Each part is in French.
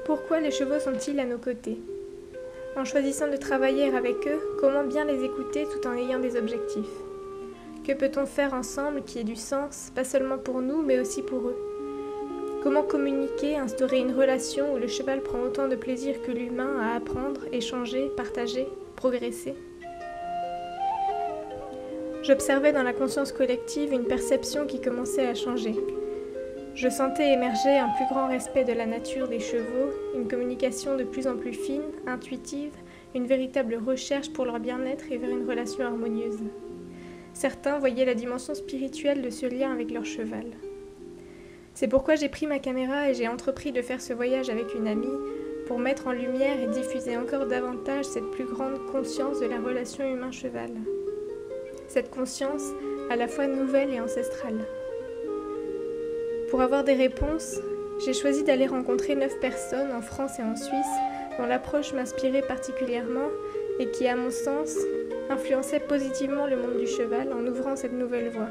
Pourquoi les chevaux sont-ils à nos côtés? En choisissant de travailler avec eux, comment bien les écouter tout en ayant des objectifs? Que peut-on faire ensemble qui ait du sens, pas seulement pour nous, mais aussi pour eux? Comment communiquer, instaurer une relation où le cheval prend autant de plaisir que l'humain à apprendre, échanger, partager, progresser? J'observais dans la conscience collective une perception qui commençait à changer. Je sentais émerger un plus grand respect de la nature des chevaux, une communication de plus en plus fine, intuitive, une véritable recherche pour leur bien-être et vers une relation harmonieuse. Certains voyaient la dimension spirituelle de ce lien avec leur cheval. C'est pourquoi j'ai pris ma caméra et j'ai entrepris de faire ce voyage avec une amie pour mettre en lumière et diffuser encore davantage cette plus grande conscience de la relation humain-cheval. Cette conscience à la fois nouvelle et ancestrale. Pour avoir des réponses, j'ai choisi d'aller rencontrer 9 personnes en France et en Suisse dont l'approche m'inspirait particulièrement et qui, à mon sens, influençait positivement le monde du cheval en ouvrant cette nouvelle voie.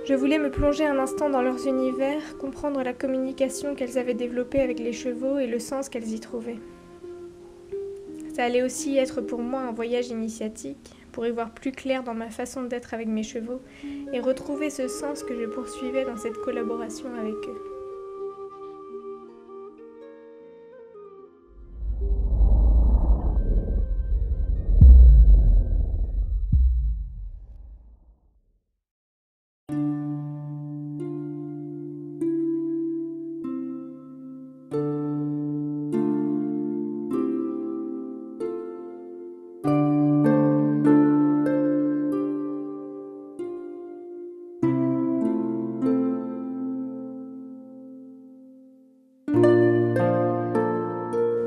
Je voulais me plonger un instant dans leurs univers, comprendre la communication qu'elles avaient développée avec les chevaux et le sens qu'elles y trouvaient. Ça allait aussi être pour moi un voyage initiatique, pour y voir plus clair dans ma façon d'être avec mes chevaux et retrouver ce sens que je poursuivais dans cette collaboration avec eux.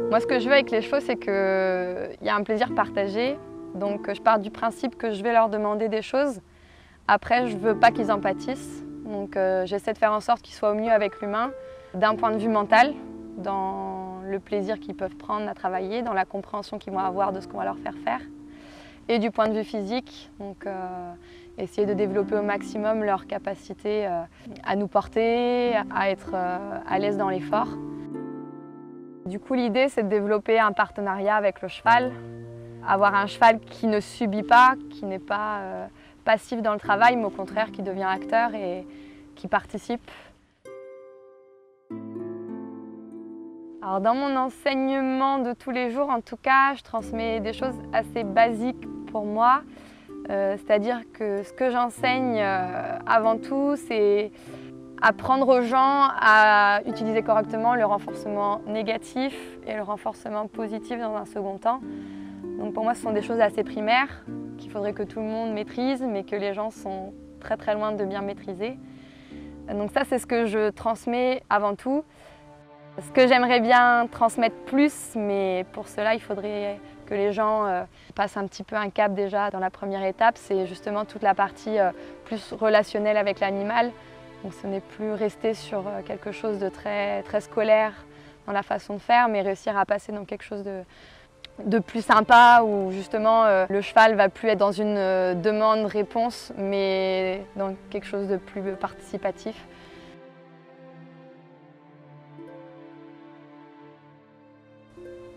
Moi, ce que je veux avec les chevaux, c'est qu'il y a un plaisir partagé. Donc, je pars du principe que je vais leur demander des choses. Après, je ne veux pas qu'ils en pâtissent. Donc, j'essaie de faire en sorte qu'ils soient au mieux avec l'humain, d'un point de vue mental, dans le plaisir qu'ils peuvent prendre à travailler, dans la compréhension qu'ils vont avoir de ce qu'on va leur faire. Et du point de vue physique, donc essayer de développer au maximum leur capacité à nous porter, à être à l'aise dans l'effort. Du coup, l'idée, c'est de développer un partenariat avec le cheval, avoir un cheval qui ne subit pas, qui n'est pas passif dans le travail, mais au contraire qui devient acteur et qui participe. Alors, dans mon enseignement de tous les jours, en tout cas, je transmets des choses assez basiques pour moi. C'est-à-dire que ce que j'enseigne avant tout, c'est apprendre aux gens à utiliser correctement le renforcement négatif et le renforcement positif dans un second temps. Donc pour moi, ce sont des choses assez primaires qu'il faudrait que tout le monde maîtrise, mais que les gens sont très très loin de bien maîtriser. Donc ça, c'est ce que je transmets avant tout. Ce que j'aimerais bien transmettre plus, mais pour cela, il faudrait que les gens passent un petit peu un cap déjà dans la première étape, c'est justement toute la partie plus relationnelle avec l'animal. Donc ce n'est plus rester sur quelque chose de très, très scolaire dans la façon de faire, mais réussir à passer dans quelque chose de plus sympa où justement le cheval ne va plus être dans une demande-réponse, mais dans quelque chose de plus participatif.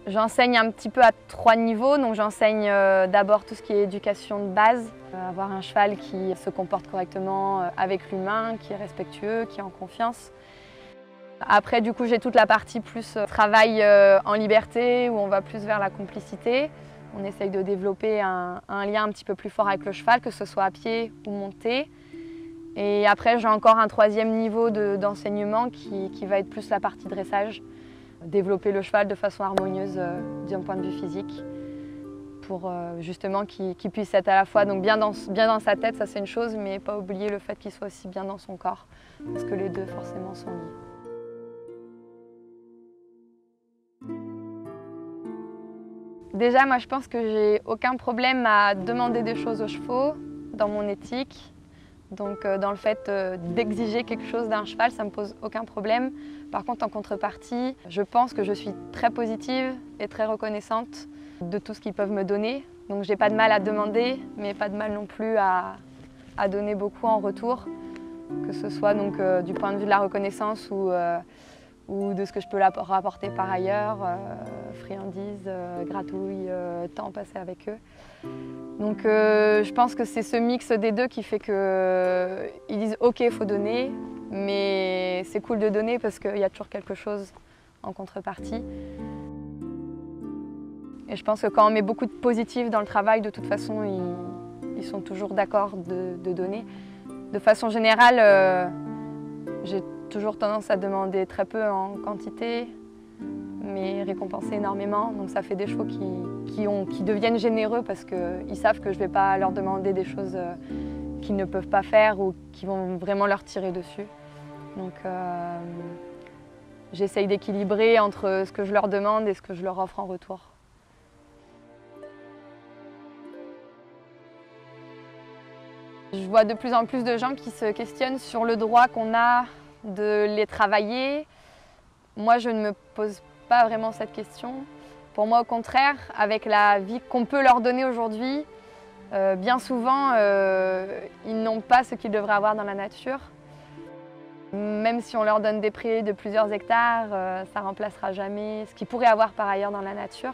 J'enseigne un petit peu à 3 niveaux, donc j'enseigne d'abord tout ce qui est éducation de base, avoir un cheval qui se comporte correctement avec l'humain, qui est respectueux, qui est en confiance. Après, du coup, j'ai toute la partie plus travail en liberté, où on va plus vers la complicité. On essaye de développer un lien un petit peu plus fort avec le cheval, que ce soit à pied ou monté. Et après, j'ai encore un 3e niveau d'enseignement qui va être plus la partie dressage. Développer le cheval de façon harmonieuse d'un point de vue physique pour justement qu'il puisse être à la fois donc bien dans sa tête, ça c'est une chose, mais pas oublier le fait qu'il soit aussi bien dans son corps, parce que les deux forcément sont liés. Déjà, moi je pense que j'ai aucun problème à demander des choses aux chevaux dans mon éthique. Donc dans le fait d'exiger quelque chose d'un cheval, ça ne me pose aucun problème. Par contre, en contrepartie, je pense que je suis très positive et très reconnaissante de tout ce qu'ils peuvent me donner. Donc j'ai pas de mal à demander, mais pas de mal non plus à donner beaucoup en retour. Que ce soit donc, du point de vue de la reconnaissance ou ou de ce que je peux leur apporter par ailleurs, friandises, gratouilles, temps passé avec eux. Donc je pense que c'est ce mix des deux qui fait qu'ils disent ok, il faut donner, mais c'est cool de donner parce qu'il y a toujours quelque chose en contrepartie. Et je pense que quand on met beaucoup de positif dans le travail, de toute façon, ils sont toujours d'accord de donner. De façon générale, j'ai toujours tendance à demander très peu en quantité, mais récompenser énormément. Donc ça fait des chevaux qui deviennent généreux parce qu'ils savent que je ne vais pas leur demander des choses qu'ils ne peuvent pas faire ou qui vont vraiment leur tirer dessus. Donc j'essaye d'équilibrer entre ce que je leur demande et ce que je leur offre en retour. Je vois de plus en plus de gens qui se questionnent sur le droit qu'on a de les travailler. Moi, je ne me pose pas vraiment cette question. Pour moi, au contraire, avec la vie qu'on peut leur donner aujourd'hui, bien souvent, ils n'ont pas ce qu'ils devraient avoir dans la nature. Même si on leur donne des prés de plusieurs hectares, ça ne remplacera jamais ce qu'ils pourraient avoir par ailleurs dans la nature.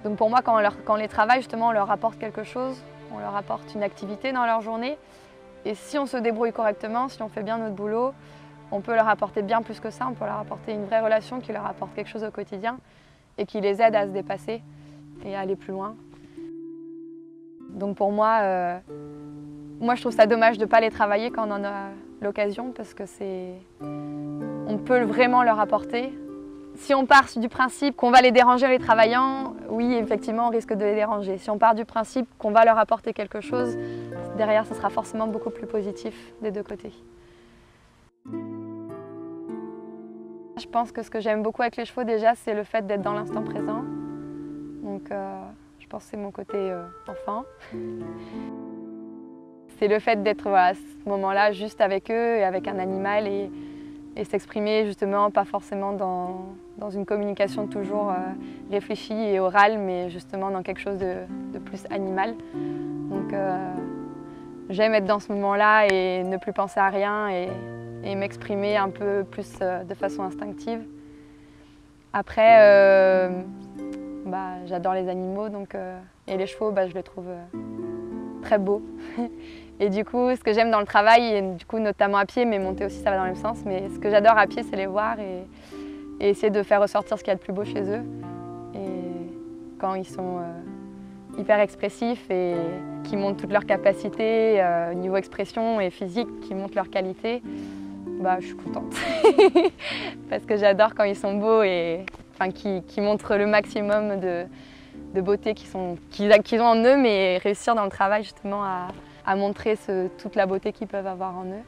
Donc pour moi, quand on les travaille, justement, on leur apporte quelque chose, on leur apporte une activité dans leur journée. Et si on se débrouille correctement, si on fait bien notre boulot, on peut leur apporter bien plus que ça, on peut leur apporter une vraie relation qui leur apporte quelque chose au quotidien et qui les aide à se dépasser et à aller plus loin. Donc pour moi, je trouve ça dommage de ne pas les travailler quand on en a l'occasion parce que on peut vraiment leur apporter. Si on part du principe qu'on va les déranger en les travaillant, oui, effectivement, on risque de les déranger. Si on part du principe qu'on va leur apporter quelque chose, derrière, ce sera forcément beaucoup plus positif des deux côtés. Je pense que ce que j'aime beaucoup avec les chevaux, déjà, c'est le fait d'être dans l'instant présent. Donc, je pense que c'est mon côté enfant. C'est le fait d'être à ce moment-là juste avec eux et avec un animal et s'exprimer justement, pas forcément dans une communication toujours réfléchie et orale, mais justement dans quelque chose de plus animal. Donc j'aime être dans ce moment-là et ne plus penser à rien et m'exprimer un peu plus de façon instinctive. Après, j'adore les animaux et les chevaux, je les trouve très beaux. Et du coup, ce que j'aime dans le travail, et du coup, notamment à pied, mais monter aussi, ça va dans le même sens, mais ce que j'adore à pied, c'est les voir et essayer de faire ressortir ce qu'il y a de plus beau chez eux. Et quand ils sont hyper expressifs et qui montrent toutes leurs capacités, niveau expression et physique, qui montrent leur qualité, je suis contente. Parce que j'adore quand ils sont beaux et qui montrent le maximum de beauté qu'ils ont en eux, mais réussir dans le travail justement à montrer toute la beauté qu'ils peuvent avoir en eux.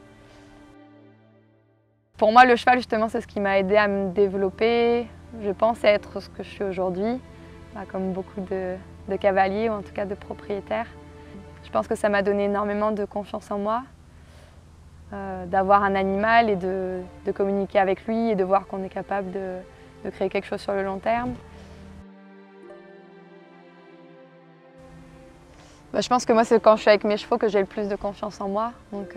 Pour moi, le cheval, justement, c'est ce qui m'a aidé à me développer. Je pense être ce que je suis aujourd'hui, comme beaucoup de cavaliers ou en tout cas de propriétaires. Je pense que ça m'a donné énormément de confiance en moi, d'avoir un animal et de communiquer avec lui et de voir qu'on est capable de créer quelque chose sur le long terme. Je pense que moi, c'est quand je suis avec mes chevaux que j'ai le plus de confiance en moi. Donc,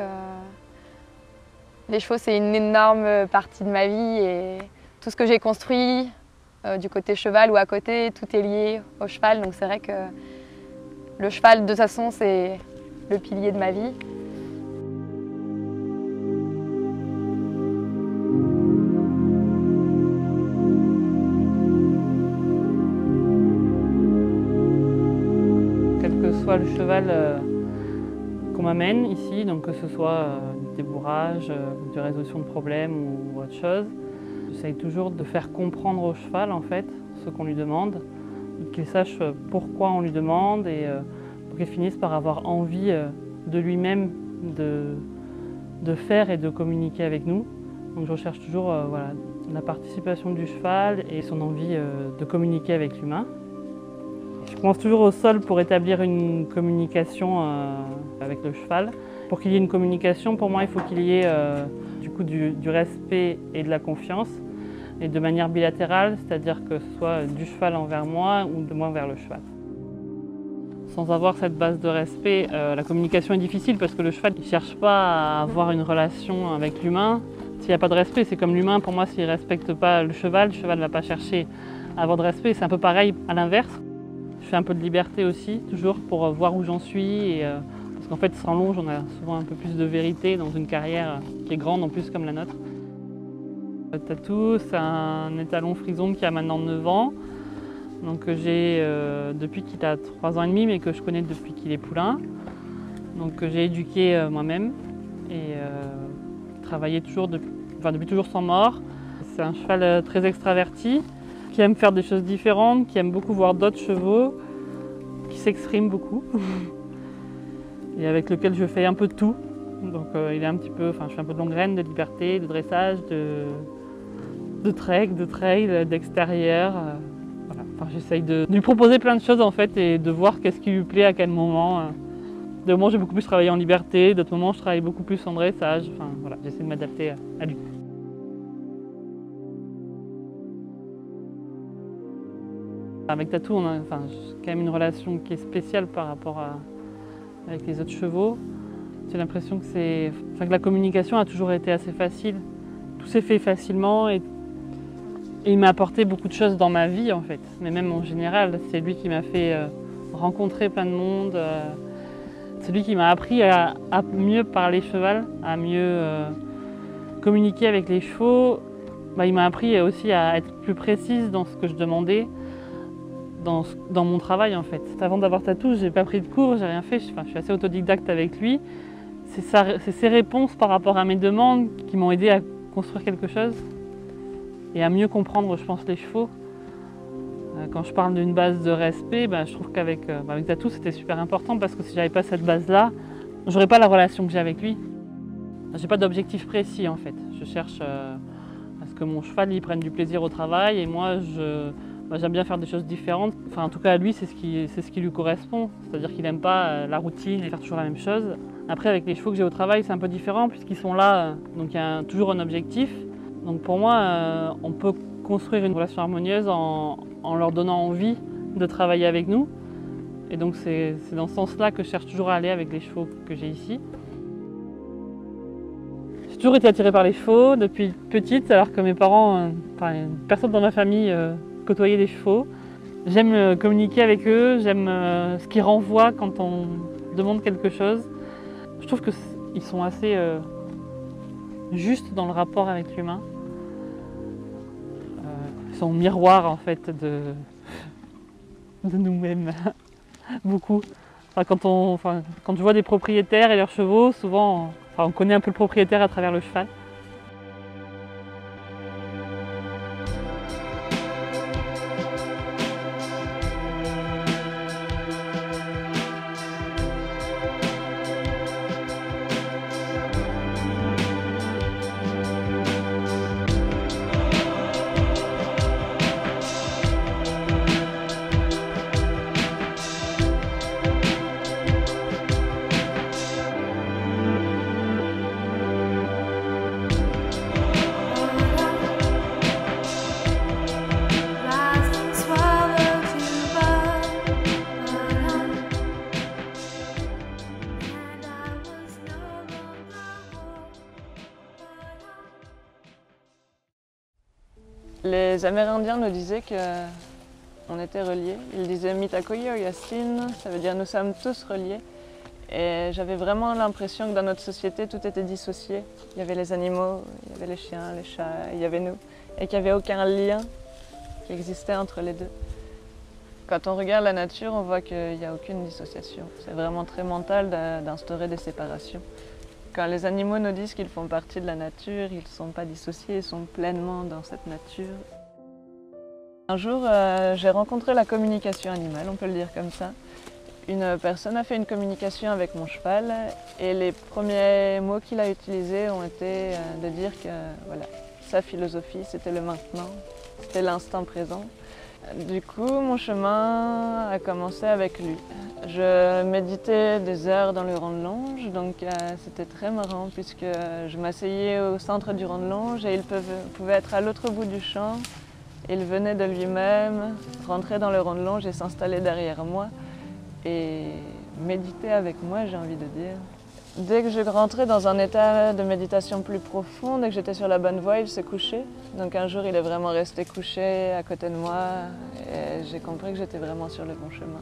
les chevaux, c'est une énorme partie de ma vie et tout ce que j'ai construit, du côté cheval ou à côté, tout est lié au cheval. Donc c'est vrai que le cheval, de toute façon, c'est le pilier de ma vie. Le cheval qu'on m'amène ici, donc que ce soit du débourrage, de résolution de problèmes ou autre chose, j'essaye toujours de faire comprendre au cheval en fait ce qu'on lui demande, qu'il sache pourquoi on lui demande et pour qu'il finisse par avoir envie de lui-même de faire et de communiquer avec nous. Donc je recherche toujours la participation du cheval et son envie de communiquer avec l'humain. Je commence toujours au sol pour établir une communication avec le cheval. Pour qu'il y ait une communication, pour moi, il faut qu'il y ait du respect et de la confiance, et de manière bilatérale, c'est-à-dire que ce soit du cheval envers moi ou de moi envers le cheval. Sans avoir cette base de respect, la communication est difficile parce que le cheval ne cherche pas à avoir une relation avec l'humain, S'il n'y a pas de respect, c'est comme l'humain, pour moi, s'il ne respecte pas le cheval ne va pas chercher à avoir de respect. C'est un peu pareil à l'inverse. Je fais un peu de liberté aussi, toujours pour voir où j'en suis. Parce qu'en fait, sans longe, on a souvent un peu plus de vérité dans une carrière qui est grande en plus comme la nôtre. Tatou, c'est un étalon frison qui a maintenant 9 ans. Donc j'ai depuis qu'il a 3 ans et demi, mais que je connais depuis qu'il est poulain. Donc j'ai éduqué moi-même et travaillé toujours depuis toujours sans mort. C'est un cheval très extraverti, qui aime faire des choses différentes, qui aime beaucoup voir d'autres chevaux, qui s'exprime beaucoup et avec lequel je fais un peu de tout. Donc il est un petit peu, je fais un peu de longue graine, de liberté, de dressage, de trek, de trail, d'extérieur. Voilà. J'essaye de lui proposer plein de choses en fait et de voir qu'est-ce qui lui plaît à quel moment. De moments, j'ai beaucoup plus travaillé en liberté, d'autres moments, je travaille beaucoup plus en dressage. Voilà, j'essaie de m'adapter à lui. Avec Tatou, on a quand même une relation qui est spéciale par rapport avec les autres chevaux. J'ai l'impression que la communication a toujours été assez facile. Tout s'est fait facilement et il m'a apporté beaucoup de choses dans ma vie en fait. Mais même en général, c'est lui qui m'a fait rencontrer plein de monde. C'est lui qui m'a appris à mieux parler cheval, à mieux communiquer avec les chevaux. Il m'a appris aussi à être plus précise dans ce que je demandais, dans mon travail en fait. Avant d'avoir Tatou, j'ai pas pris de cours, j'ai rien fait, je suis assez autodidacte avec lui. C'est ses réponses par rapport à mes demandes qui m'ont aidé à construire quelque chose et à mieux comprendre, je pense, les chevaux. Quand je parle d'une base de respect, je trouve qu'avec Tatou, c'était super important parce que si j'avais pas cette base-là, j'aurais pas la relation que j'ai avec lui. J'ai pas d'objectif précis en fait. Je cherche à ce que mon cheval il prenne du plaisir au travail et moi j'aime bien faire des choses différentes. En tout cas, à lui, c'est ce qui lui correspond. C'est-à-dire qu'il n'aime pas la routine et faire toujours la même chose. Après, avec les chevaux que j'ai au travail, c'est un peu différent puisqu'ils sont là, donc il y a toujours un objectif. Donc pour moi, on peut construire une relation harmonieuse en leur donnant envie de travailler avec nous. Et donc c'est dans ce sens-là que je cherche toujours à aller avec les chevaux que j'ai ici. J'ai toujours été attirée par les chevaux depuis petite, alors que mes parents, personne dans ma famille côtoyait les chevaux. J'aime communiquer avec eux, j'aime ce qu'ils renvoient quand on demande quelque chose. Je trouve qu'ils sont assez justes dans le rapport avec l'humain. Ils sont miroir en fait de nous-mêmes, beaucoup. Quand je vois des propriétaires et leurs chevaux, souvent on connaît un peu le propriétaire à travers le cheval. Les Amérindiens nous disaient qu'on était reliés. Ils disaient Mitakoyo Yasin, ça veut dire nous sommes tous reliés. Et j'avais vraiment l'impression que dans notre société, tout était dissocié. Il y avait les animaux, il y avait les chiens, les chats, il y avait nous. Et qu'il n'y avait aucun lien qui existait entre les deux. Quand on regarde la nature, on voit qu'il n'y a aucune dissociation. C'est vraiment très mental d'instaurer des séparations. Quand les animaux nous disent qu'ils font partie de la nature, ils ne sont pas dissociés, ils sont pleinement dans cette nature. Un jour, j'ai rencontré la communication animale, on peut le dire comme ça. Une personne a fait une communication avec mon cheval et les premiers mots qu'il a utilisés ont été de dire que voilà, sa philosophie, c'était le maintenant, c'était l'instant présent. Du coup, mon chemin a commencé avec lui. Je méditais des heures dans le rond de longe, donc c'était très marrant puisque je m'asseyais au centre du rond de longe et il pouvait être à l'autre bout du champ. Il venait de lui-même, rentrer dans le rond de longe et s'installer derrière moi et méditer avec moi, j'ai envie de dire. Dès que je rentrais dans un état de méditation plus profond, dès que j'étais sur la bonne voie, il s'est couché. Donc un jour, il est vraiment resté couché à côté de moi et j'ai compris que j'étais vraiment sur le bon chemin.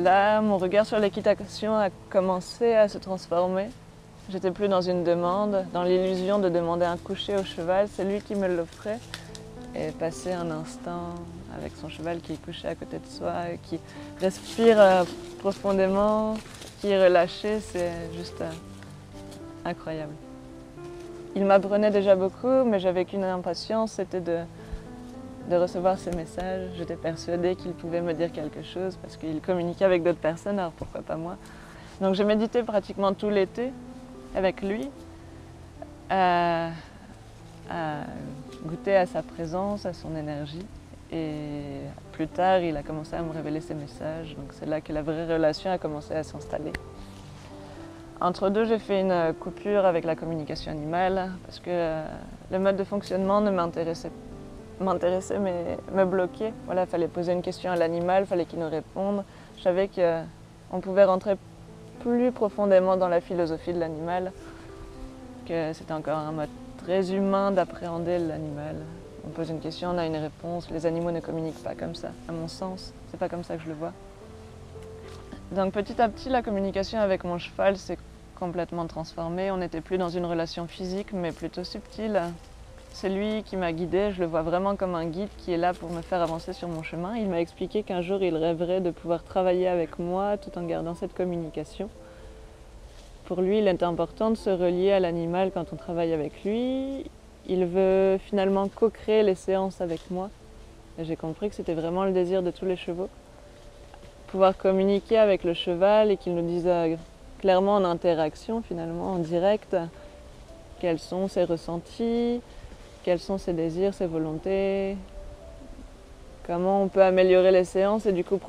Là, mon regard sur l'équitation a commencé à se transformer. J'étais plus dans une demande, dans l'illusion de demander un coucher au cheval, c'est lui qui me l'offrait. Et passer un instant avec son cheval qui est couché à côté de soi, qui respire profondément, qui est relâché, c'est juste incroyable. Il m'apprenait déjà beaucoup, mais j'avais qu'une impatience, c'était de recevoir ces messages. J'étais persuadée qu'il pouvait me dire quelque chose parce qu'il communiquait avec d'autres personnes, alors pourquoi pas moi. Donc j'ai médité pratiquement tout l'été avec lui, à goûter à sa présence, à son énergie. Et plus tard, il a commencé à me révéler ses messages. Donc c'est là que la vraie relation a commencé à s'installer. Entre deux, j'ai fait une coupure avec la communication animale parce que le mode de fonctionnement ne m'intéressait mais me bloquait. Voilà, il fallait poser une question à l'animal, il fallait qu'il nous réponde. Je savais qu'on pouvait rentrer plus profondément dans la philosophie de l'animal, que c'était encore un mode très humain d'appréhender l'animal. On pose une question, on a une réponse. Les animaux ne communiquent pas comme ça, à mon sens. C'est pas comme ça que je le vois. Donc petit à petit, la communication avec mon cheval s'est complètement transformée. On n'était plus dans une relation physique, mais plutôt subtile. C'est lui qui m'a guidée, je le vois vraiment comme un guide qui est là pour me faire avancer sur mon chemin. Il m'a expliqué qu'un jour, il rêverait de pouvoir travailler avec moi tout en gardant cette communication. Pour lui, il est important de se relier à l'animal quand on travaille avec lui. Il veut finalement co-créer les séances avec moi. Et j'ai compris que c'était vraiment le désir de tous les chevaux. Pouvoir communiquer avec le cheval et qu'il nous dise clairement en interaction, finalement, en direct, quels sont ses ressentis, quels sont ses désirs, ses volontés, comment on peut améliorer les séances et du coup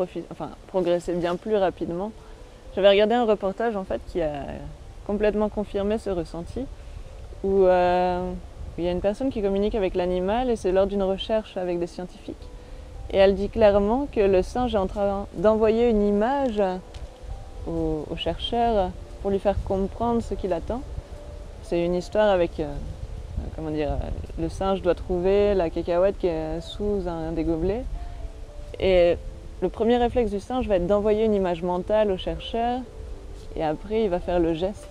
progresser bien plus rapidement. J'avais regardé un reportage en fait qui a complètement confirmé ce ressenti, où il y a une personne qui communique avec l'animal et c'est lors d'une recherche avec des scientifiques. Et elle dit clairement que le singe est en train d'envoyer une image au chercheur pour lui faire comprendre ce qu'il attend. C'est une histoire avec, le singe doit trouver la cacahuète qui est sous un des gobelets. Et le premier réflexe du singe va être d'envoyer une image mentale au chercheur et après il va faire le geste.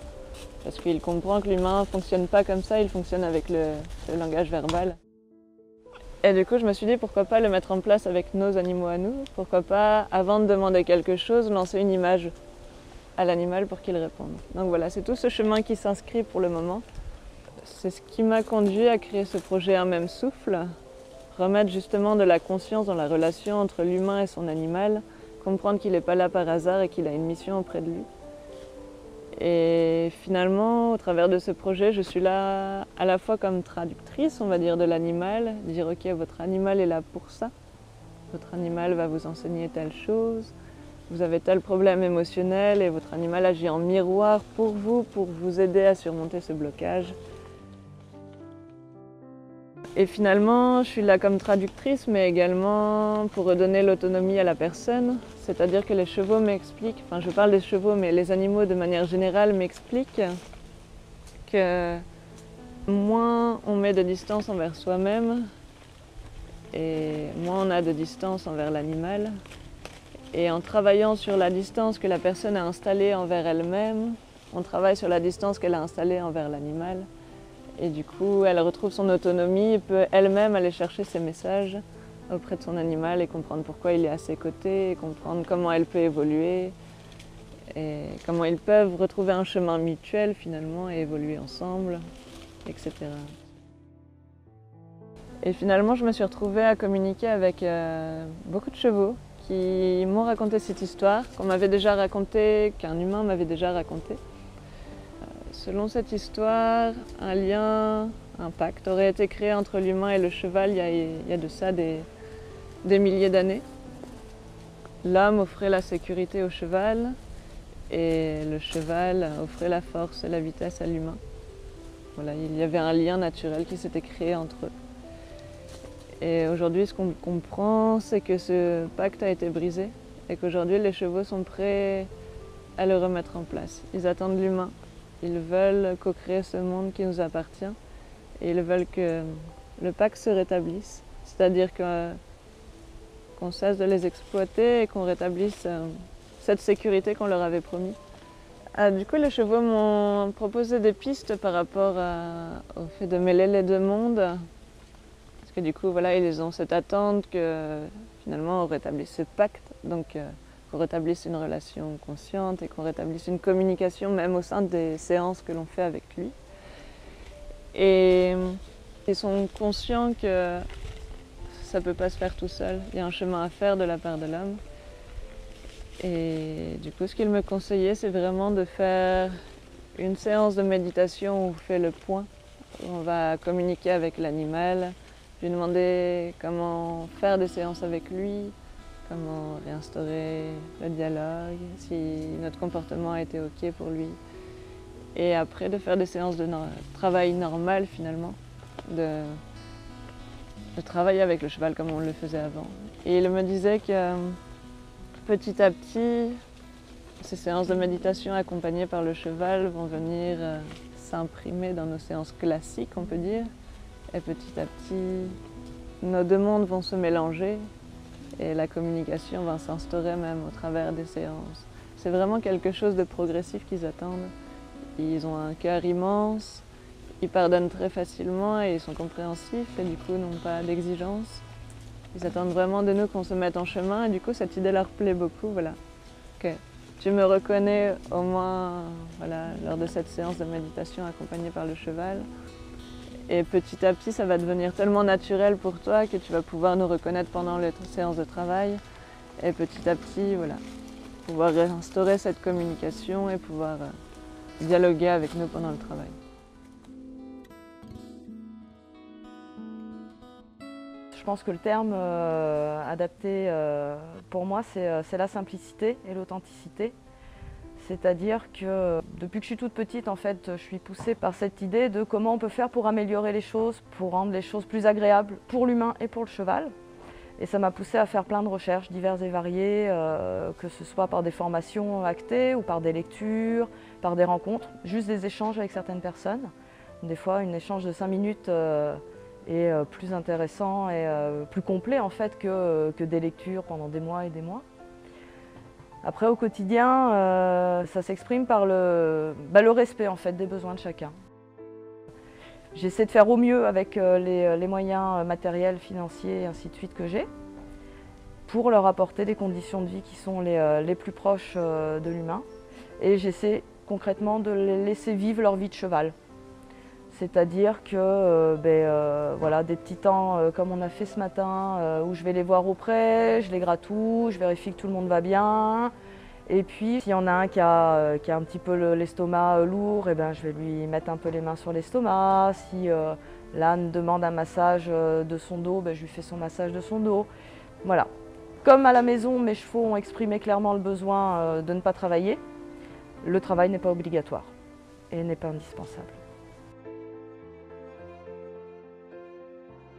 Parce qu'il comprend que l'humain ne fonctionne pas comme ça, il fonctionne avec le langage verbal. Et du coup, je me suis dit pourquoi pas le mettre en place avec nos animaux à nous. Pourquoi pas, avant de demander quelque chose, lancer une image à l'animal pour qu'il réponde. Donc voilà, c'est tout ce chemin qui s'inscrit pour le moment. C'est ce qui m'a conduit à créer ce projet Un Même Souffle. Remettre justement de la conscience dans la relation entre l'humain et son animal. Comprendre qu'il n'est pas là par hasard et qu'il a une mission auprès de lui. Et finalement, au travers de ce projet, je suis là à la fois comme traductrice, on va dire, de l'animal, dire ok, votre animal est là pour ça, votre animal va vous enseigner telle chose, vous avez tel problème émotionnel et votre animal agit en miroir pour vous aider à surmonter ce blocage. Et finalement, je suis là comme traductrice, mais également pour redonner l'autonomie à la personne. C'est-à-dire que les chevaux m'expliquent, enfin je parle des chevaux, mais les animaux de manière générale m'expliquent que moins on met de distance envers soi-même, et moins on a de distance envers l'animal. Et en travaillant sur la distance que la personne a installée envers elle-même, on travaille sur la distance qu'elle a installée envers l'animal. Et du coup, elle retrouve son autonomie et peut elle-même aller chercher ses messages auprès de son animal et comprendre pourquoi il est à ses côtés, et comprendre comment elle peut évoluer et comment ils peuvent retrouver un chemin mutuel finalement et évoluer ensemble, etc. Et finalement, je me suis retrouvée à communiquer avec beaucoup de chevaux qui m'ont raconté cette histoire, qu'on m'avait déjà racontée, qu'un humain m'avait déjà racontée. Selon cette histoire, un lien, un pacte aurait été créé entre l'humain et le cheval il y a de ça des milliers d'années. L'homme offrait la sécurité au cheval et le cheval offrait la force et la vitesse à l'humain. Voilà, il y avait un lien naturel qui s'était créé entre eux. Et aujourd'hui, ce qu'on comprend, c'est que ce pacte a été brisé et qu'aujourd'hui, les chevaux sont prêts à le remettre en place. Ils attendent l'humain Ils veulent co-créer ce monde qui nous appartient et ils veulent que le pacte se rétablisse, c'est-à-dire qu'on cesse de les exploiter et qu'on rétablisse cette sécurité qu'on leur avait promis. Du coup, les chevaux m'ont proposé des pistes par rapport au fait de mêler les deux mondes. Parce que du coup, voilà, ils ont cette attente que finalement on rétablisse ce pacte, donc qu'on rétablisse une relation consciente et qu'on rétablisse une communication même au sein des séances que l'on fait avec lui. Et ils sont conscients que ça ne peut pas se faire tout seul. Il y a un chemin à faire de la part de l'homme. Et du coup, ce qu'il me conseillait, c'est vraiment de faire une séance de méditation où on fait le point. On va communiquer avec l'animal. Je lui ai demandé comment faire des séances avec lui, comment réinstaurer le dialogue, si notre comportement a été OK pour lui. Et après, de faire des séances de travail normal finalement, de travailler avec le cheval comme on le faisait avant. Et il me disait que petit à petit, ces séances de méditation accompagnées par le cheval vont venir s'imprimer dans nos séances classiques, on peut dire. Et petit à petit, nos deux mondes vont se mélanger et la communication va s'instaurer même au travers des séances. C'est vraiment quelque chose de progressif qu'ils attendent. Ils ont un cœur immense, ils pardonnent très facilement et ils sont compréhensifs et du coup n'ont pas d'exigence. Ils attendent vraiment de nous qu'on se mette en chemin et du coup cette idée leur plaît beaucoup. Voilà. Okay. Tu me reconnais au moins voilà, lors de cette séance de méditation accompagnée par le cheval. Et petit à petit, ça va devenir tellement naturel pour toi que tu vas pouvoir nous reconnaître pendant les séances de travail. Et petit à petit, voilà, pouvoir réinstaurer cette communication et pouvoir dialoguer avec nous pendant le travail. Je pense que le terme adapté pour moi, c'est la simplicité et l'authenticité. C'est-à-dire que depuis que je suis toute petite, en fait, je suis poussée par cette idée de comment on peut faire pour améliorer les choses, pour rendre les choses plus agréables pour l'humain et pour le cheval. Et ça m'a poussée à faire plein de recherches diverses et variées, que ce soit par des formations actées ou par des lectures, par des rencontres, juste des échanges avec certaines personnes. Des fois, un échange de 5 minutes est plus intéressant et plus complet en fait que des lectures pendant des mois et des mois. Après, au quotidien, ça s'exprime par le respect en fait, des besoins de chacun. J'essaie de faire au mieux avec les moyens matériels, financiers et ainsi de suite que j'ai pour leur apporter des conditions de vie qui sont les plus proches de l'humain. Et j'essaie concrètement de les laisser vivre leur vie de cheval. C'est-à-dire que voilà, des petits temps comme on a fait ce matin où je vais les voir auprès, je les gratouille, je vérifie que tout le monde va bien. Et puis s'il y en a un qui a un petit peu l'estomac lourd, eh ben, je vais lui mettre un peu les mains sur l'estomac. Si l'âne demande un massage de son dos, ben, je lui fais son massage de son dos. Voilà. Comme à la maison, mes chevaux ont exprimé clairement le besoin de ne pas travailler, le travail n'est pas obligatoire et n'est pas indispensable.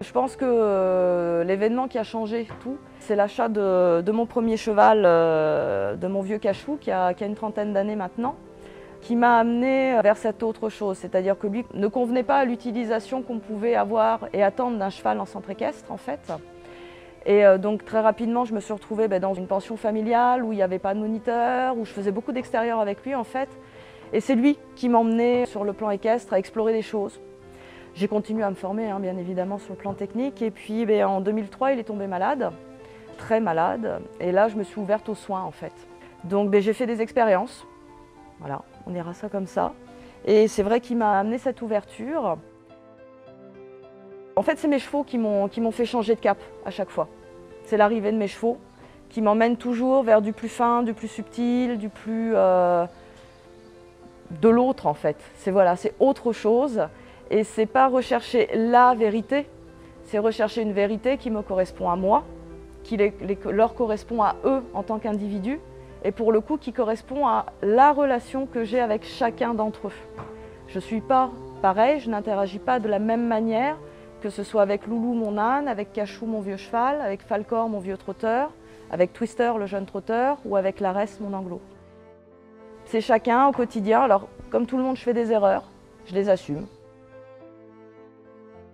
Je pense que l'événement qui a changé tout, c'est l'achat de mon premier cheval, de mon vieux Cachou, qui a une trentaine d'années maintenant, qui m'a amené vers cette autre chose. C'est-à-dire que lui ne convenait pas à l'utilisation qu'on pouvait avoir et attendre d'un cheval en centre équestre, en fait. Et donc très rapidement, je me suis retrouvée dans une pension familiale où il n'y avait pas de moniteur, où je faisais beaucoup d'extérieur avec lui, en fait. Et c'est lui qui m'emmenait sur le plan équestre à explorer des choses. J'ai continué à me former, bien évidemment, sur le plan technique. Et puis, en 2003, il est tombé malade, très malade. Et là, je me suis ouverte aux soins, en fait. Donc, j'ai fait des expériences. Voilà, on dira ça comme ça. Et c'est vrai qu'il m'a amené cette ouverture. En fait, c'est mes chevaux qui m'ont fait changer de cap à chaque fois. C'est l'arrivée de mes chevaux qui m'emmène toujours vers du plus fin, du plus subtil, du plus... de l'autre, en fait. C'est autre chose. Et c'est pas rechercher la vérité, c'est rechercher une vérité qui me correspond à moi, qui leur correspond à eux en tant qu'individus, et pour le coup qui correspond à la relation que j'ai avec chacun d'entre eux. Je ne suis pas pareil, je n'interagis pas de la même manière, que ce soit avec Loulou, mon âne, avec Cachou, mon vieux cheval, avec Falcor, mon vieux trotteur, avec Twister, le jeune trotteur, ou avec Larès, mon anglo. C'est chacun au quotidien. Alors, comme tout le monde, je fais des erreurs, je les assume.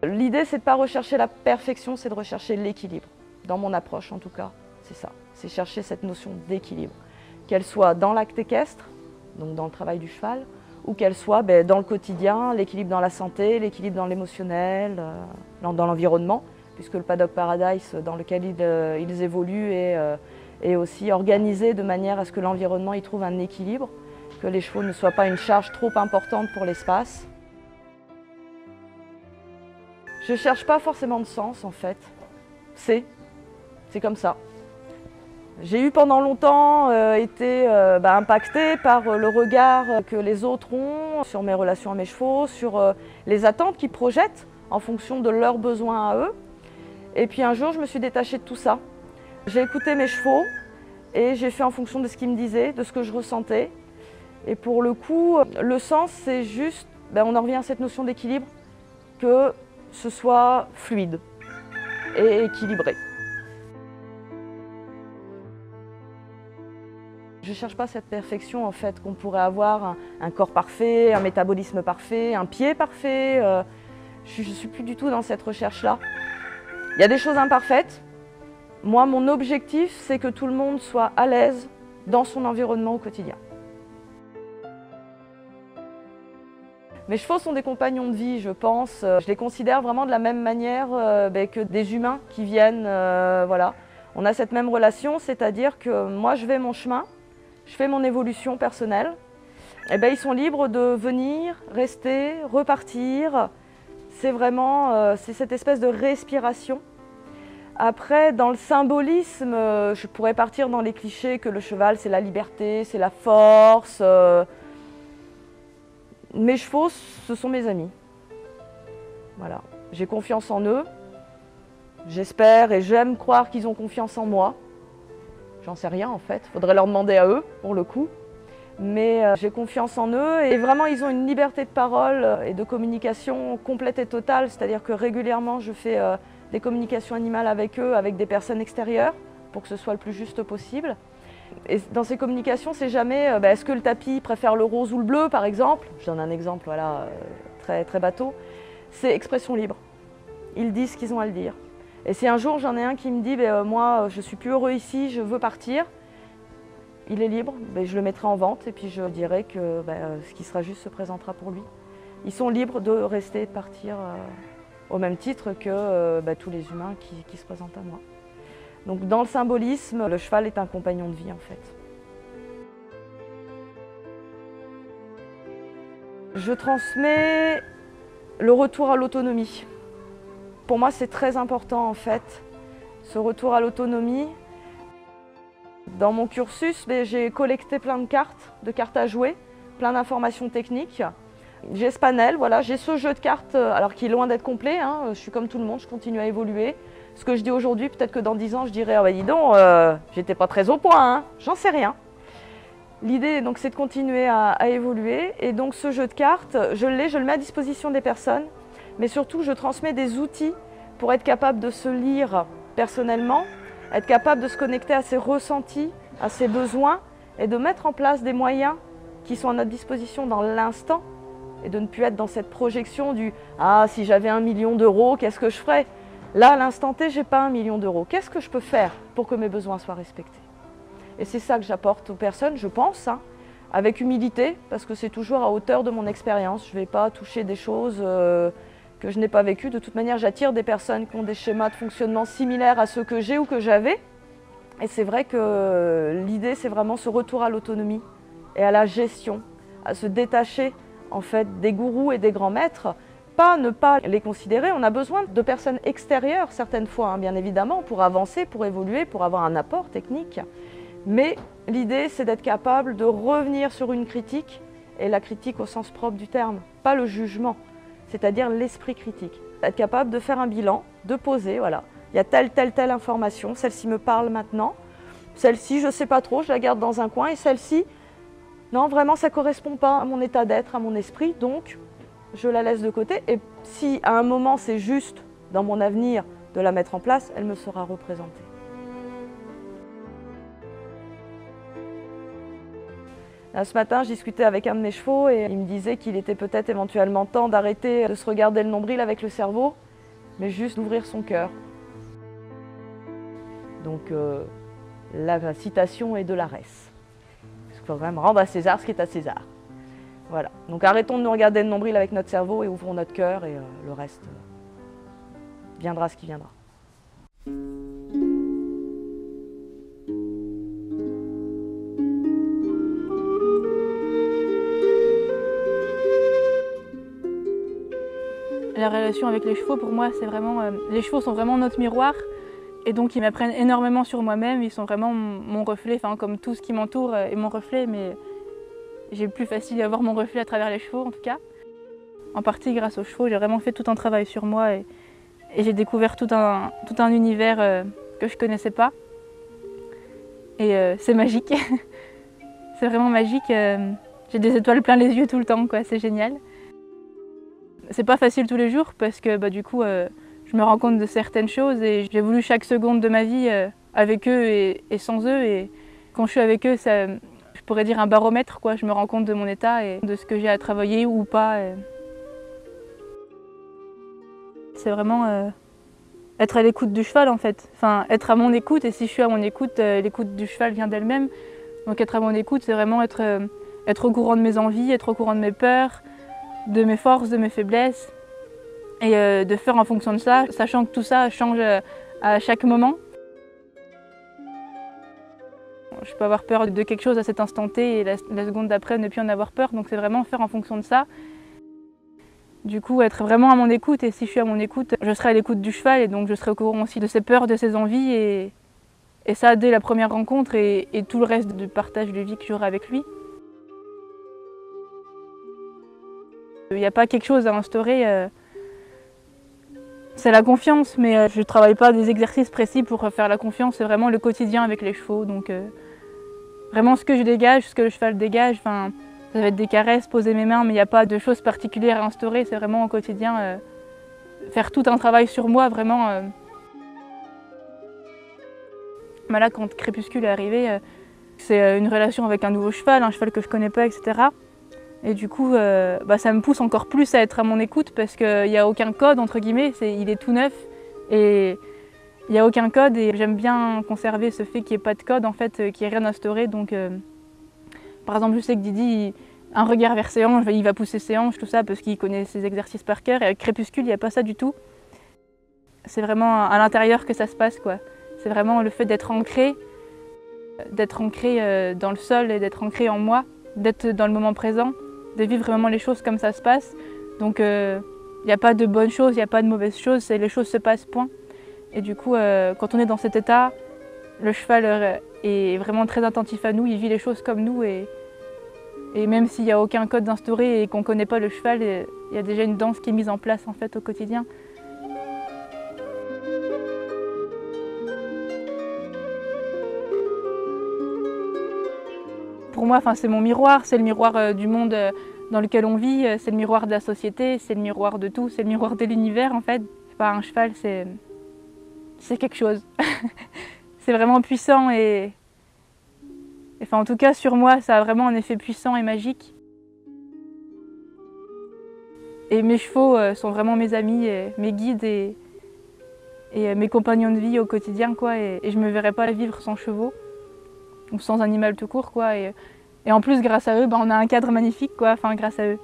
L'idée, c'est de ne pas rechercher la perfection, c'est de rechercher l'équilibre. Dans mon approche, en tout cas, c'est ça. C'est chercher cette notion d'équilibre. Qu'elle soit dans l'acte équestre, donc dans le travail du cheval, ou qu'elle soit dans le quotidien, l'équilibre dans la santé, l'équilibre dans l'émotionnel, dans l'environnement, puisque le Paddock Paradise dans lequel ils évoluent est aussi organisé de manière à ce que l'environnement y trouve un équilibre, que les chevaux ne soient pas une charge trop importante pour l'espace. Je ne cherche pas forcément de sens en fait, c'est comme ça. J'ai eu pendant longtemps été impactée par le regard que les autres ont sur mes relations à mes chevaux, sur les attentes qu'ils projettent en fonction de leurs besoins à eux. Et puis un jour, je me suis détachée de tout ça. J'ai écouté mes chevaux et j'ai fait en fonction de ce qu'ils me disaient, de ce que je ressentais. Et pour le coup, le sens, c'est juste, on en revient à cette notion d'équilibre, que ce soit fluide et équilibré. Je ne cherche pas cette perfection en fait, qu'on pourrait avoir un corps parfait, un métabolisme parfait, un pied parfait. Je ne suis plus du tout dans cette recherche-là. Il y a des choses imparfaites. Moi, mon objectif, c'est que tout le monde soit à l'aise dans son environnement au quotidien. Mes chevaux sont des compagnons de vie, je pense. Je les considère vraiment de la même manière que des humains qui viennent. Voilà. On a cette même relation, c'est-à-dire que moi, je vais mon chemin. Je fais mon évolution personnelle, ils sont libres de venir, rester, repartir. C'est vraiment c'est cette espèce de respiration. Après, dans le symbolisme, je pourrais partir dans les clichés que le cheval, c'est la liberté, c'est la force. Mes chevaux, ce sont mes amis. Voilà. J'ai confiance en eux. J'espère et j'aime croire qu'ils ont confiance en moi. J'en sais rien en fait, il faudrait leur demander à eux pour le coup. Mais j'ai confiance en eux et vraiment ils ont une liberté de parole et de communication complète et totale. C'est-à-dire que régulièrement je fais des communications animales avec eux, avec des personnes extérieures, pour que ce soit le plus juste possible. Et dans ces communications, c'est jamais est-ce que le tapis préfère le rose ou le bleu par exemple. Je donne un exemple voilà, très, très bateau. C'est expression libre. Ils disent ce qu'ils ont à le dire. Et si un jour j'en ai un qui me dit moi je suis plus heureux ici, je veux partir, il est libre, je le mettrai en vente et puis je dirai que ce qui sera juste se présentera pour lui. Ils sont libres de rester et de partir au même titre que tous les humains qui se présentent à moi. Donc dans le symbolisme, le cheval est un compagnon de vie en fait. Je transmets le retour à l'autonomie. Pour moi, c'est très important en fait, ce retour à l'autonomie. Dans mon cursus, j'ai collecté plein de cartes à jouer, plein d'informations techniques. J'ai ce panel, voilà, j'ai ce jeu de cartes, alors qui est loin d'être complet, hein, je suis comme tout le monde, je continue à évoluer. Ce que je dis aujourd'hui, peut-être que dans 10 ans, je dirais « dis donc, j'étais pas très au point, hein. J'en sais rien ». L'idée, donc, c'est de continuer à évoluer. Et donc, ce jeu de cartes, je le mets à disposition des personnes. Mais surtout, je transmets des outils pour être capable de se lire personnellement, être capable de se connecter à ses ressentis, à ses besoins et de mettre en place des moyens qui sont à notre disposition dans l'instant et de ne plus être dans cette projection du « Ah, si j'avais 1 million d'euros, qu'est-ce que je ferais ?» Là, à l'instant T, je n'ai pas 1 million d'euros. Qu'est-ce que je peux faire pour que mes besoins soient respectés? Et c'est ça que j'apporte aux personnes, je pense, hein, avec humilité, parce que c'est toujours à hauteur de mon expérience. Je ne vais pas toucher des choses que je n'ai pas vécues. De toute manière, j'attire des personnes qui ont des schémas de fonctionnement similaires à ceux que j'ai ou que j'avais. Et c'est vrai que l'idée, c'est vraiment ce retour à l'autonomie et à la gestion, à se détacher en fait des gourous et des grands maîtres. Ne pas les considérer. On a besoin de personnes extérieures certaines fois, hein, bien évidemment, pour avancer, pour évoluer, pour avoir un apport technique. Mais l'idée, c'est d'être capable de revenir sur une critique, et la critique au sens propre du terme, pas le jugement, c'est-à-dire l'esprit critique. Être capable de faire un bilan, de poser, voilà, il y a telle information, celle-ci me parle maintenant, celle-ci, je ne sais pas trop, je la garde dans un coin, et celle-ci, non, vraiment, ça ne correspond pas à mon état d'être, à mon esprit, donc je la laisse de côté. Et si à un moment, c'est juste dans mon avenir de la mettre en place, elle me sera représentée. Là, ce matin, je discutais avec un de mes chevaux et il me disait qu'il était peut-être éventuellement temps d'arrêter de se regarder le nombril avec le cerveau, mais juste d'ouvrir son cœur. Donc la citation est de l'Arès. Il faut quand même rendre à César ce qui est à César. Voilà. Donc arrêtons de nous regarder le nombril avec notre cerveau et ouvrons notre cœur et le reste viendra ce qui viendra. La relation avec les chevaux, pour moi, c'est vraiment... les chevaux sont vraiment notre miroir. Et donc, ils m'apprennent énormément sur moi-même. Ils sont vraiment mon reflet, enfin, comme tout ce qui m'entoure est mon reflet. Mais j'ai plus facile à voir mon reflet à travers les chevaux, en tout cas. En partie grâce aux chevaux, j'ai vraiment fait tout un travail sur moi. Et j'ai découvert tout un univers que je ne connaissais pas. Et c'est magique. C'est vraiment magique. J'ai des étoiles plein les yeux tout le temps, quoi. C'est génial. C'est pas facile tous les jours parce que du coup, je me rends compte de certaines choses et j'ai voulu chaque seconde de ma vie avec eux et sans eux. Et quand je suis avec eux, ça, je pourrais dire un baromètre, quoi. Je me rends compte de mon état et de ce que j'ai à travailler ou pas. C'est vraiment être à l'écoute du cheval, en fait. Enfin, être à mon écoute, et si je suis à mon écoute, l'écoute du cheval vient d'elle-même. Donc être à mon écoute, c'est vraiment être au courant de mes envies, être au courant de mes peurs, de mes forces, de mes faiblesses, et de faire en fonction de ça, sachant que tout ça change à chaque moment. Je peux avoir peur de quelque chose à cet instant T et la seconde d'après ne plus en avoir peur, donc c'est vraiment faire en fonction de ça. Du coup, être vraiment à mon écoute, et si je suis à mon écoute, je serai à l'écoute du cheval, et donc je serai au courant aussi de ses peurs, de ses envies, et ça dès la première rencontre et tout le reste du partage de vie que j'aurai avec lui. Il n'y a pas quelque chose à instaurer, c'est la confiance, mais je ne travaille pas des exercices précis pour faire la confiance, c'est vraiment le quotidien avec les chevaux. Donc vraiment ce que je dégage, ce que le cheval dégage, ça va être des caresses, poser mes mains, mais il n'y a pas de choses particulières à instaurer, c'est vraiment au quotidien faire tout un travail sur moi, vraiment. Là, quand Crépuscule est arrivé, c'est une relation avec un nouveau cheval, un cheval que je ne connais pas, etc. Et du coup, ça me pousse encore plus à être à mon écoute parce qu'il n'y a aucun code, entre guillemets, il est tout neuf et il n'y a aucun code et j'aime bien conserver ce fait qu'il n'y ait pas de code, en fait, qu'il n'y ait rien instauré. Donc, par exemple, je sais que Didi, un regard vers ses hanches, il va pousser ses hanches, tout ça, parce qu'il connaît ses exercices par cœur. Et avec Crépuscule, il n'y a pas ça du tout. C'est vraiment à l'intérieur que ça se passe, quoi. C'est vraiment le fait d'être ancré dans le sol et d'être ancré en moi, d'être dans le moment présent, de vivre vraiment les choses comme ça se passe. Donc il n'y a pas de bonnes choses, il n'y a pas de mauvaises choses, les choses se passent, point. Et du coup, quand on est dans cet état, le cheval est vraiment très attentif à nous, il vit les choses comme nous. Et même s'il n'y a aucun code d'instauré et qu'on ne connaît pas le cheval, il y a déjà une danse qui est mise en place, en fait, au quotidien. Pour moi, c'est mon miroir, c'est le miroir du monde dans lequel on vit, c'est le miroir de la société, c'est le miroir de tout, c'est le miroir de l'univers, en fait. Un cheval, c'est quelque chose. C'est vraiment puissant et en tout cas, sur moi, ça a vraiment un effet puissant et magique. Et mes chevaux sont vraiment mes amis, mes guides et mes compagnons de vie au quotidien, quoi. Et je ne me verrais pas vivre sans chevaux, ou sans animal tout court, quoi. Et en plus, grâce à eux, on a un cadre magnifique, quoi. Grâce à eux.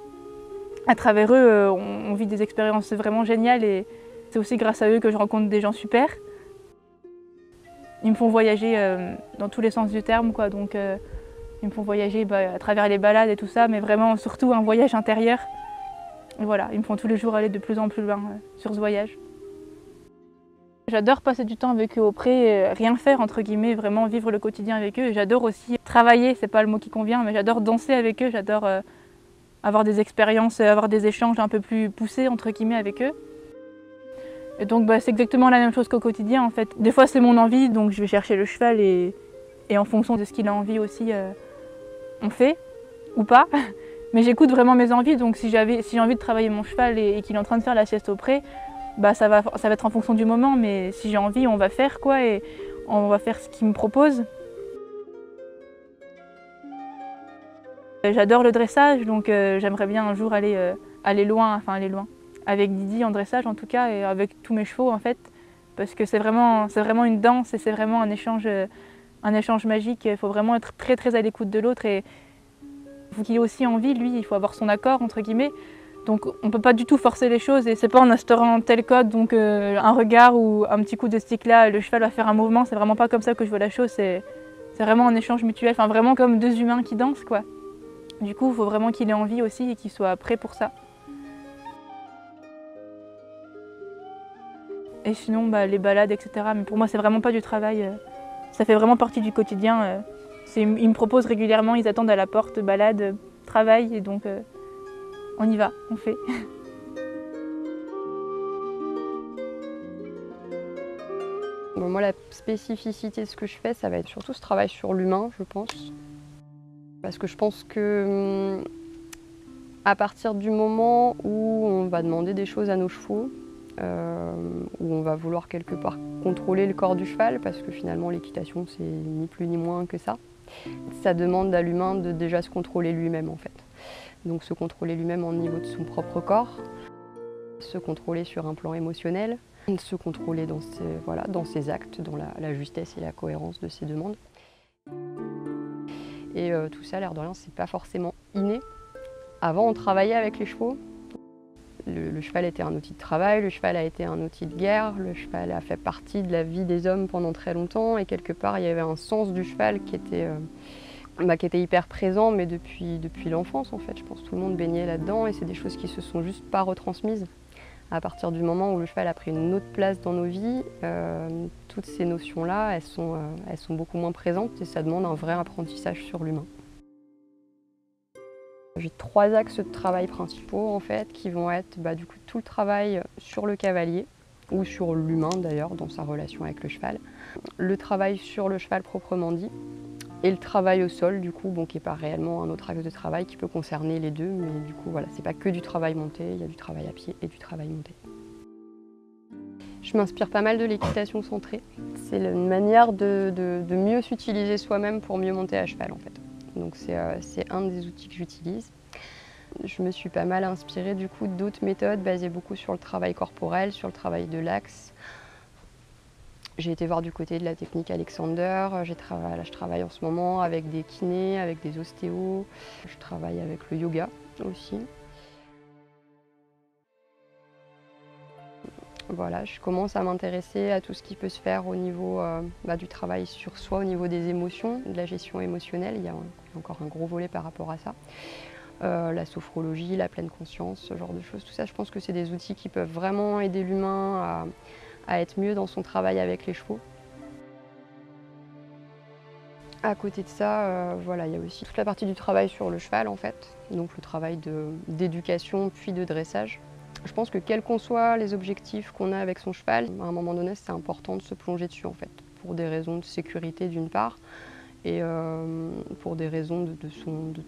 À travers eux, on vit des expériences vraiment géniales et c'est aussi grâce à eux que je rencontre des gens super. Ils me font voyager dans tous les sens du terme, quoi. Donc, ils me font voyager à travers les balades et tout ça, mais vraiment surtout un voyage intérieur. Et voilà, ils me font tous les jours aller de plus en plus loin sur ce voyage. J'adore passer du temps avec eux au pré, rien faire entre guillemets, vraiment vivre le quotidien avec eux. J'adore aussi travailler, c'est pas le mot qui convient, mais j'adore danser avec eux, j'adore avoir des expériences, avoir des échanges un peu plus poussés entre guillemets avec eux. Et donc c'est exactement la même chose qu'au quotidien en fait. Des fois c'est mon envie, donc je vais chercher le cheval et en fonction de ce qu'il a envie aussi, on fait ou pas. Mais j'écoute vraiment mes envies, donc si j'ai envie de travailler mon cheval et qu'il est en train de faire la sieste au pré, ça va être en fonction du moment, mais si j'ai envie, on va faire quoi et on va faire ce qu'il me propose. J'adore le dressage, donc j'aimerais bien un jour aller loin, avec Didi en dressage en tout cas, et avec tous mes chevaux en fait, parce que c'est vraiment une danse et c'est vraiment un échange magique. Il faut vraiment être très très à l'écoute de l'autre et il faut qu'il ait aussi envie, lui, il faut avoir son accord entre guillemets. Donc on ne peut pas du tout forcer les choses et c'est pas en instaurant tel code, donc un regard ou un petit coup de stick là, le cheval va faire un mouvement, c'est vraiment pas comme ça que je vois la chose, c'est vraiment un échange mutuel, enfin vraiment comme deux humains qui dansent quoi. Du coup, il faut vraiment qu'il ait envie aussi et qu'il soit prêt pour ça. Et sinon, les balades, etc. Mais pour moi, c'est vraiment pas du travail. Ça fait vraiment partie du quotidien. Ils me proposent régulièrement, ils attendent à la porte, balade, travail, et donc on y va, on fait. Bon, moi, la spécificité de ce que je fais, ça va être surtout ce travail sur l'humain, je pense. Parce que je pense que à partir du moment où on va demander des choses à nos chevaux, où on va vouloir quelque part contrôler le corps du cheval, parce que finalement l'équitation c'est ni plus ni moins que ça, ça demande à l'humain de déjà se contrôler lui-même en fait. Donc se contrôler lui-même au niveau de son propre corps, se contrôler sur un plan émotionnel, se contrôler dans ses actes, dans la justesse et la cohérence de ses demandes. Et tout ça, l'air de rien, c'est pas forcément inné. Avant, on travaillait avec les chevaux. Le cheval était un outil de travail, le cheval a été un outil de guerre, le cheval a fait partie de la vie des hommes pendant très longtemps et quelque part, il y avait un sens du cheval qui était hyper présent, mais depuis l'enfance en fait. Je pense que tout le monde baignait là-dedans et c'est des choses qui se sont juste pas retransmises. À partir du moment où le cheval a pris une autre place dans nos vies, toutes ces notions-là, elles sont beaucoup moins présentes et ça demande un vrai apprentissage sur l'humain. J'ai 3 axes de travail principaux en fait, qui vont être du coup tout le travail sur le cavalier, ou sur l'humain d'ailleurs, dans sa relation avec le cheval. Le travail sur le cheval proprement dit, et le travail au sol du coup, qui n'est pas réellement un autre axe de travail qui peut concerner les deux, mais du coup voilà, c'est pas que du travail monté, il y a du travail à pied et du travail monté. Je m'inspire pas mal de l'équitation centrée. C'est une manière de mieux s'utiliser soi-même pour mieux monter à cheval en fait. Donc c'est un des outils que j'utilise. Je me suis pas mal inspirée du coup d'autres méthodes basées beaucoup sur le travail corporel, sur le travail de l'axe. J'ai été voir du côté de la technique Alexander. Je travaille en ce moment avec des kinés, avec des ostéos. Je travaille avec le yoga aussi. Voilà, je commence à m'intéresser à tout ce qui peut se faire au niveau du travail sur soi, au niveau des émotions, de la gestion émotionnelle. Il y a encore un gros volet par rapport à ça. La sophrologie, la pleine conscience, ce genre de choses. Tout ça, je pense que c'est des outils qui peuvent vraiment aider l'humain à être mieux dans son travail avec les chevaux. À côté de ça, il y a aussi toute la partie du travail sur le cheval en fait, donc le travail d'éducation puis de dressage. Je pense que quels qu'en soient les objectifs qu'on a avec son cheval, à un moment donné, c'est important de se plonger dessus en fait, pour des raisons de sécurité d'une part, et pour des raisons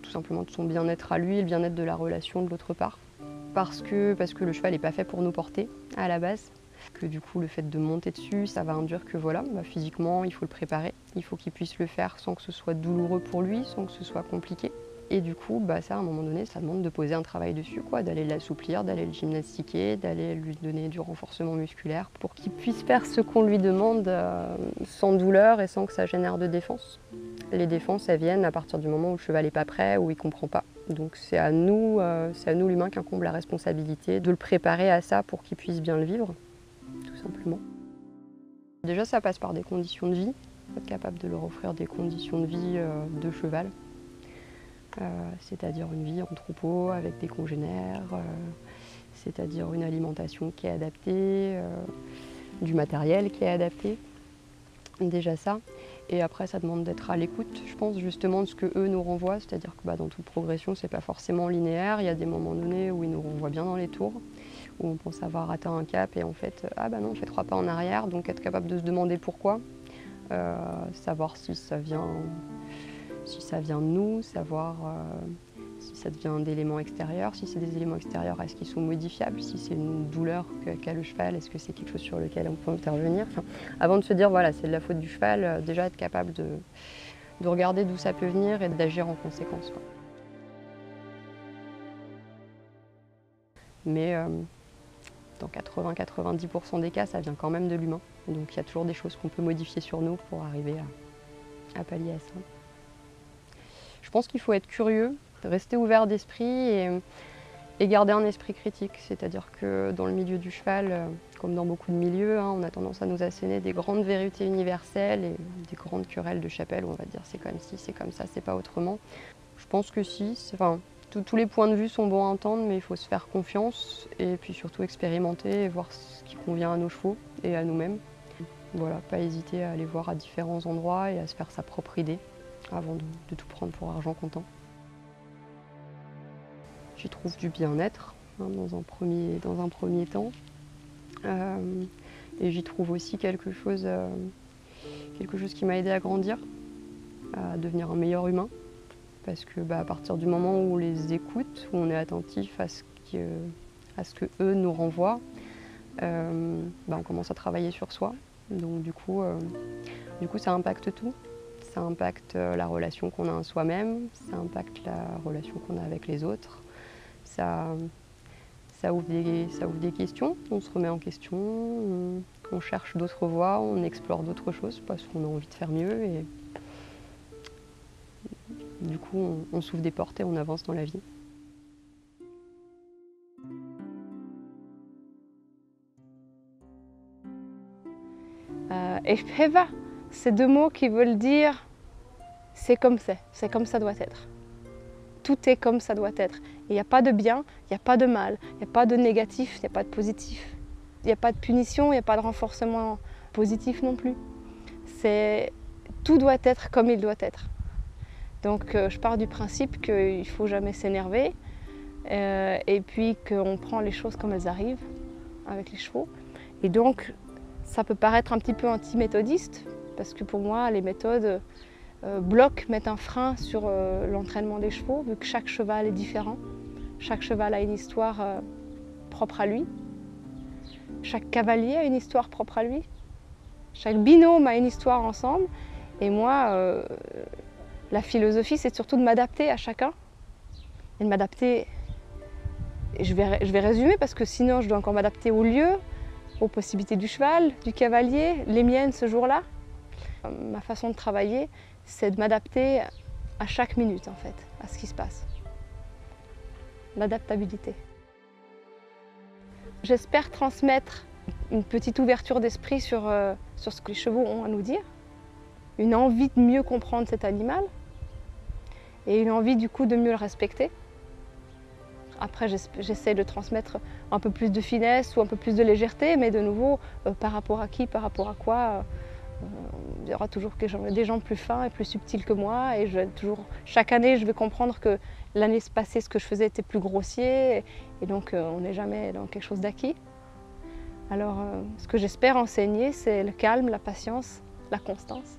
tout simplement de son bien-être à lui et le bien-être de la relation de l'autre part. Parce que le cheval n'est pas fait pour nous porter à la base, que du coup le fait de monter dessus, ça va induire que physiquement il faut le préparer, il faut qu'il puisse le faire sans que ce soit douloureux pour lui, sans que ce soit compliqué. Et du coup, ça, à un moment donné, ça demande de poser un travail dessus, d'aller l'assouplir, d'aller le gymnastiquer, d'aller lui donner du renforcement musculaire pour qu'il puisse faire ce qu'on lui demande sans douleur et sans que ça génère de défense. Les défenses, elles viennent à partir du moment où le cheval n'est pas prêt ou il ne comprend pas. Donc c'est à nous l'humain, qu'incombe la responsabilité de le préparer à ça pour qu'il puisse bien le vivre, tout simplement. Déjà, ça passe par des conditions de vie, être capable de leur offrir des conditions de vie de cheval. C'est-à-dire une vie en troupeau avec des congénères, c'est-à-dire une alimentation qui est adaptée, du matériel qui est adapté, déjà ça. Et après ça demande d'être à l'écoute, je pense, justement de ce qu'eux nous renvoient, c'est-à-dire que dans toute progression c'est pas forcément linéaire, il y a des moments donnés où ils nous renvoient bien dans les tours, où on pense avoir atteint un cap et en fait, non, on fait 3 pas en arrière, donc être capable de se demander pourquoi, savoir si ça vient de nous, savoir si ça devient d'éléments extérieurs, si c'est des éléments extérieurs, est-ce qu'ils sont modifiables, si c'est une douleur qu'a le cheval, est-ce que c'est quelque chose sur lequel on peut intervenir. Avant de se dire c'est de la faute du cheval, déjà être capable de regarder d'où ça peut venir et d'agir en conséquence. mais dans 80-90% des cas, ça vient quand même de l'humain. Donc il y a toujours des choses qu'on peut modifier sur nous pour arriver à pallier à ça. Je pense qu'il faut être curieux, rester ouvert d'esprit et garder un esprit critique. C'est-à-dire que dans le milieu du cheval, comme dans beaucoup de milieux, on a tendance à nous asséner des grandes vérités universelles et des grandes querelles de chapelle où on va dire c'est comme ci, c'est comme ça, c'est pas autrement. Je pense que si, tous les points de vue sont bons à entendre, mais il faut se faire confiance et puis surtout expérimenter et voir ce qui convient à nos chevaux et à nous-mêmes. Voilà, pas hésiter à aller voir à différents endroits et à se faire sa propre idée avant de tout prendre pour argent comptant. J'y trouve du bien-être dans un premier temps. Et j'y trouve aussi quelque chose qui m'a aidé à grandir, à devenir un meilleur humain. Parce que à partir du moment où on les écoute, où on est attentif à ce que eux nous renvoient, on commence à travailler sur soi. Donc du coup ça impacte tout. Ça impacte la relation qu'on a en soi-même, ça impacte la relation qu'on a avec les autres. Ça ouvre des questions, on se remet en question, on cherche d'autres voies, on explore d'autres choses parce qu'on a envie de faire mieux. Et du coup, on s'ouvre des portes et on avance dans la vie. Ich prépare, c'est deux mots qui veulent dire c'est comme ça doit être. Tout est comme ça doit être. Il n'y a pas de bien, il n'y a pas de mal, il n'y a pas de négatif, il n'y a pas de positif. Il n'y a pas de punition, il n'y a pas de renforcement positif non plus. Tout doit être comme il doit être. Donc je pars du principe qu'il ne faut jamais s'énerver et puis qu'on prend les choses comme elles arrivent avec les chevaux. Et donc ça peut paraître un petit peu anti-méthodiste parce que pour moi les méthodes mettent un frein sur l'entraînement des chevaux vu que chaque cheval est différent. Chaque cheval a une histoire propre à lui. Chaque cavalier a une histoire propre à lui. Chaque binôme a une histoire ensemble. Et moi, la philosophie, c'est surtout de m'adapter à chacun. Et de m'adapter, je vais résumer parce que sinon je dois encore m'adapter au lieu, aux possibilités du cheval, du cavalier, les miennes ce jour-là. Ma façon de travailler, c'est de m'adapter à chaque minute en fait, à ce qui se passe. L'adaptabilité. J'espère transmettre une petite ouverture d'esprit sur ce que les chevaux ont à nous dire, une envie de mieux comprendre cet animal et une envie du coup de mieux le respecter. Après, j'essaie de transmettre un peu plus de finesse ou un peu plus de légèreté, mais de nouveau, par rapport à qui, par rapport à quoi, il y aura toujours des gens plus fins et plus subtils que moi. Et chaque année, je vais comprendre que l'année passée, ce que je faisais était plus grossier. Et donc, on n'est jamais dans quelque chose d'acquis. Alors, ce que j'espère enseigner, c'est le calme, la patience, la constance.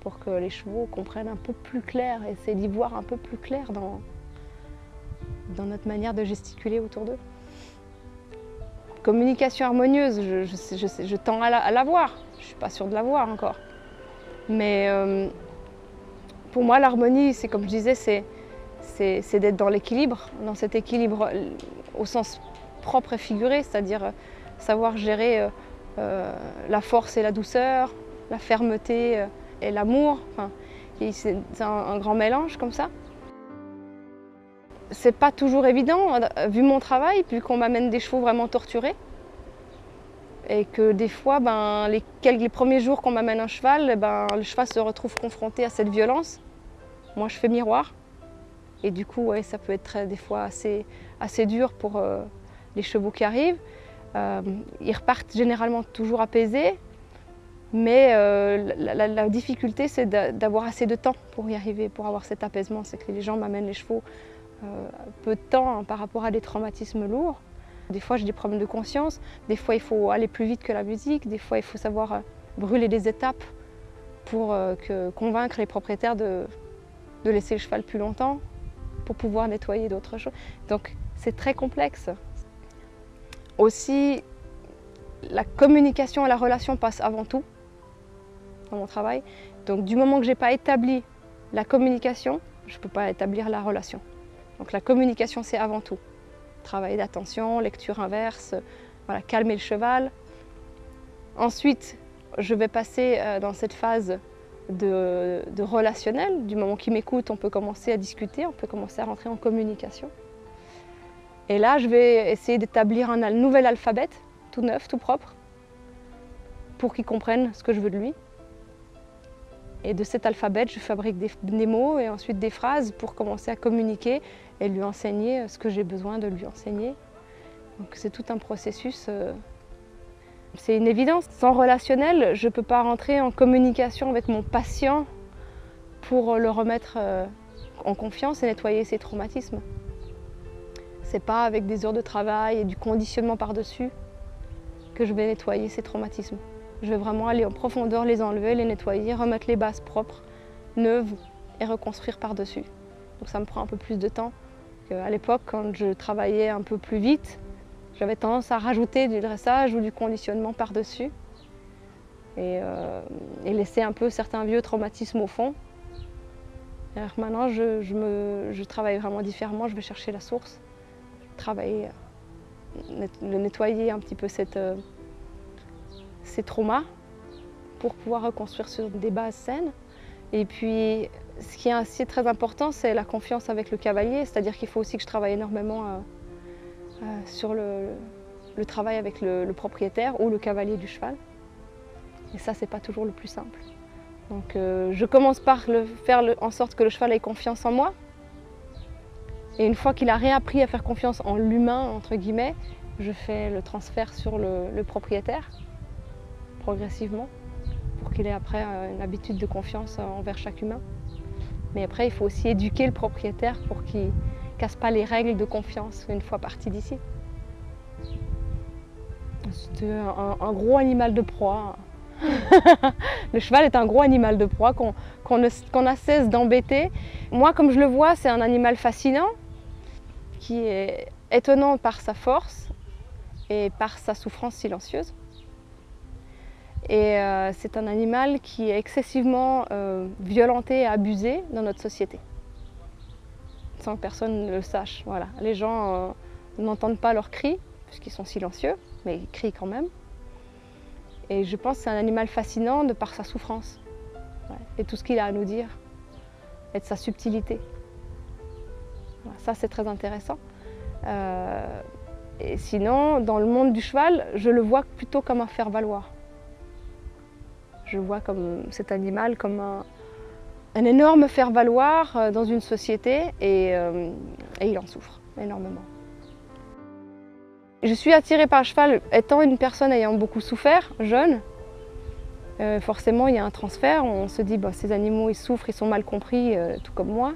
Pour que les chevaux comprennent un peu plus clair et essaient d'y voir un peu plus clair dans notre manière de gesticuler autour d'eux. Communication harmonieuse, je tends à l'avoir. Je ne suis pas sûre de l'avoir encore. Mais pour moi, l'harmonie, c'est comme je disais, c'est d'être dans l'équilibre, dans cet équilibre au sens propre et figuré, c'est-à-dire savoir gérer la force et la douceur, la fermeté et l'amour. Enfin, c'est un grand mélange comme ça. C'est pas toujours évident, vu mon travail, vu qu'on m'amène des chevaux vraiment torturés. Et que des fois, les premiers jours qu'on m'amène un cheval, le cheval se retrouve confronté à cette violence. Moi, je fais miroir. Et du coup, ouais, ça peut être des fois assez dur pour les chevaux qui arrivent. Ils repartent généralement toujours apaisés. Mais la difficulté, c'est d'avoir assez de temps pour y arriver, pour avoir cet apaisement. C'est que les gens m'amènent les chevaux peu de temps par rapport à des traumatismes lourds. Des fois j'ai des problèmes de conscience, des fois il faut aller plus vite que la musique, des fois il faut savoir brûler des étapes pour convaincre les propriétaires de laisser le cheval plus longtemps pour pouvoir nettoyer d'autres choses. Donc c'est très complexe. Aussi, la communication et la relation passent avant tout dans mon travail. Donc du moment que je n'ai pas établi la communication, je ne peux pas établir la relation. Donc la communication, c'est avant tout. Travail d'attention, lecture inverse, voilà, calmer le cheval. Ensuite, je vais passer dans cette phase de relationnel. Du moment qu'il m'écoute, on peut commencer à discuter, on peut commencer à rentrer en communication. Et là, je vais essayer d'établir un nouvel alphabet, tout neuf, tout propre, pour qu'il comprenne ce que je veux de lui. Et de cet alphabet, je fabrique des mots et ensuite des phrases pour commencer à communiquer et lui enseigner ce que j'ai besoin de lui enseigner. Donc c'est tout un processus. C'est une évidence. Sans relationnel, je ne peux pas rentrer en communication avec mon patient pour le remettre en confiance et nettoyer ses traumatismes. C'est pas avec des heures de travail et du conditionnement par-dessus que je vais nettoyer ces traumatismes. Je vais vraiment aller en profondeur, les enlever, les nettoyer, remettre les bases propres, neuves et reconstruire par-dessus. Donc ça me prend un peu plus de temps qu'à l'époque, quand je travaillais un peu plus vite, j'avais tendance à rajouter du dressage ou du conditionnement par-dessus et laisser un peu certains vieux traumatismes au fond. Alors maintenant, je travaille vraiment différemment, je vais chercher la source, travailler, nettoyer un petit peu ces traumas pour pouvoir reconstruire sur des bases saines. Et puis, ce qui est aussi très important, c'est la confiance avec le cavalier, c'est-à-dire qu'il faut aussi que je travaille énormément sur le travail avec le propriétaire ou le cavalier du cheval. Et ça, c'est pas toujours le plus simple. Donc, je commence par faire en sorte que le cheval ait confiance en moi. Et une fois qu'il a réappris à faire confiance en l'humain, entre guillemets, je fais le transfert sur le propriétaire, progressivement, pour qu'il ait après une habitude de confiance envers chaque humain. Mais après, il faut aussi éduquer le propriétaire pour qu'il ne casse pas les règles de confiance une fois parti d'ici. C'est un gros animal de proie. Le cheval est un gros animal de proie qu'on a cesse d'embêter. Moi, comme je le vois, c'est un animal fascinant, qui est étonnant par sa force et par sa souffrance silencieuse. Et c'est un animal qui est excessivement violenté et abusé dans notre société, sans que personne ne le sache. Voilà. Les gens n'entendent pas leurs cris, puisqu'ils sont silencieux, mais ils crient quand même. Et je pense que c'est un animal fascinant de par sa souffrance, ouais, et tout ce qu'il a à nous dire, et de sa subtilité. Voilà, ça, c'est très intéressant. Et sinon, dans le monde du cheval, je le vois plutôt comme un faire-valoir. Je vois comme cet animal comme un énorme faire-valoir dans une société et il en souffre énormément. Je suis attirée par le cheval étant une personne ayant beaucoup souffert, jeune. Forcément, il y a un transfert. On se dit, bah, ces animaux, ils souffrent, ils sont mal compris, tout comme moi.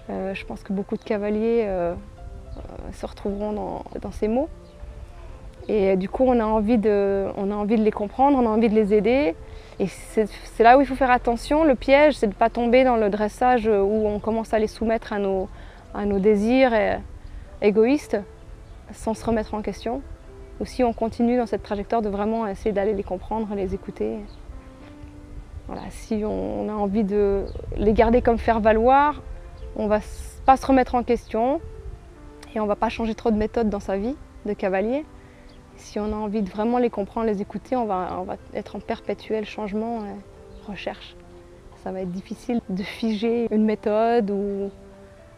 Je pense que beaucoup de cavaliers se retrouveront dans ces mots. Et du coup, on a envie de les comprendre, on a envie de les aider. Et c'est là où il faut faire attention. Le piège, c'est de ne pas tomber dans le dressage où on commence à les soumettre à nos désirs égoïstes, sans se remettre en question. Ou si on continue dans cette trajectoire de vraiment essayer d'aller les comprendre, les écouter. Voilà, si on a envie de les garder comme faire valoir, on ne va pas se remettre en question et on ne va pas changer trop de méthode dans sa vie de cavalier. Si on a envie de vraiment les comprendre, les écouter, on va être en perpétuel changement et recherche. Ça va être difficile de figer une méthode ou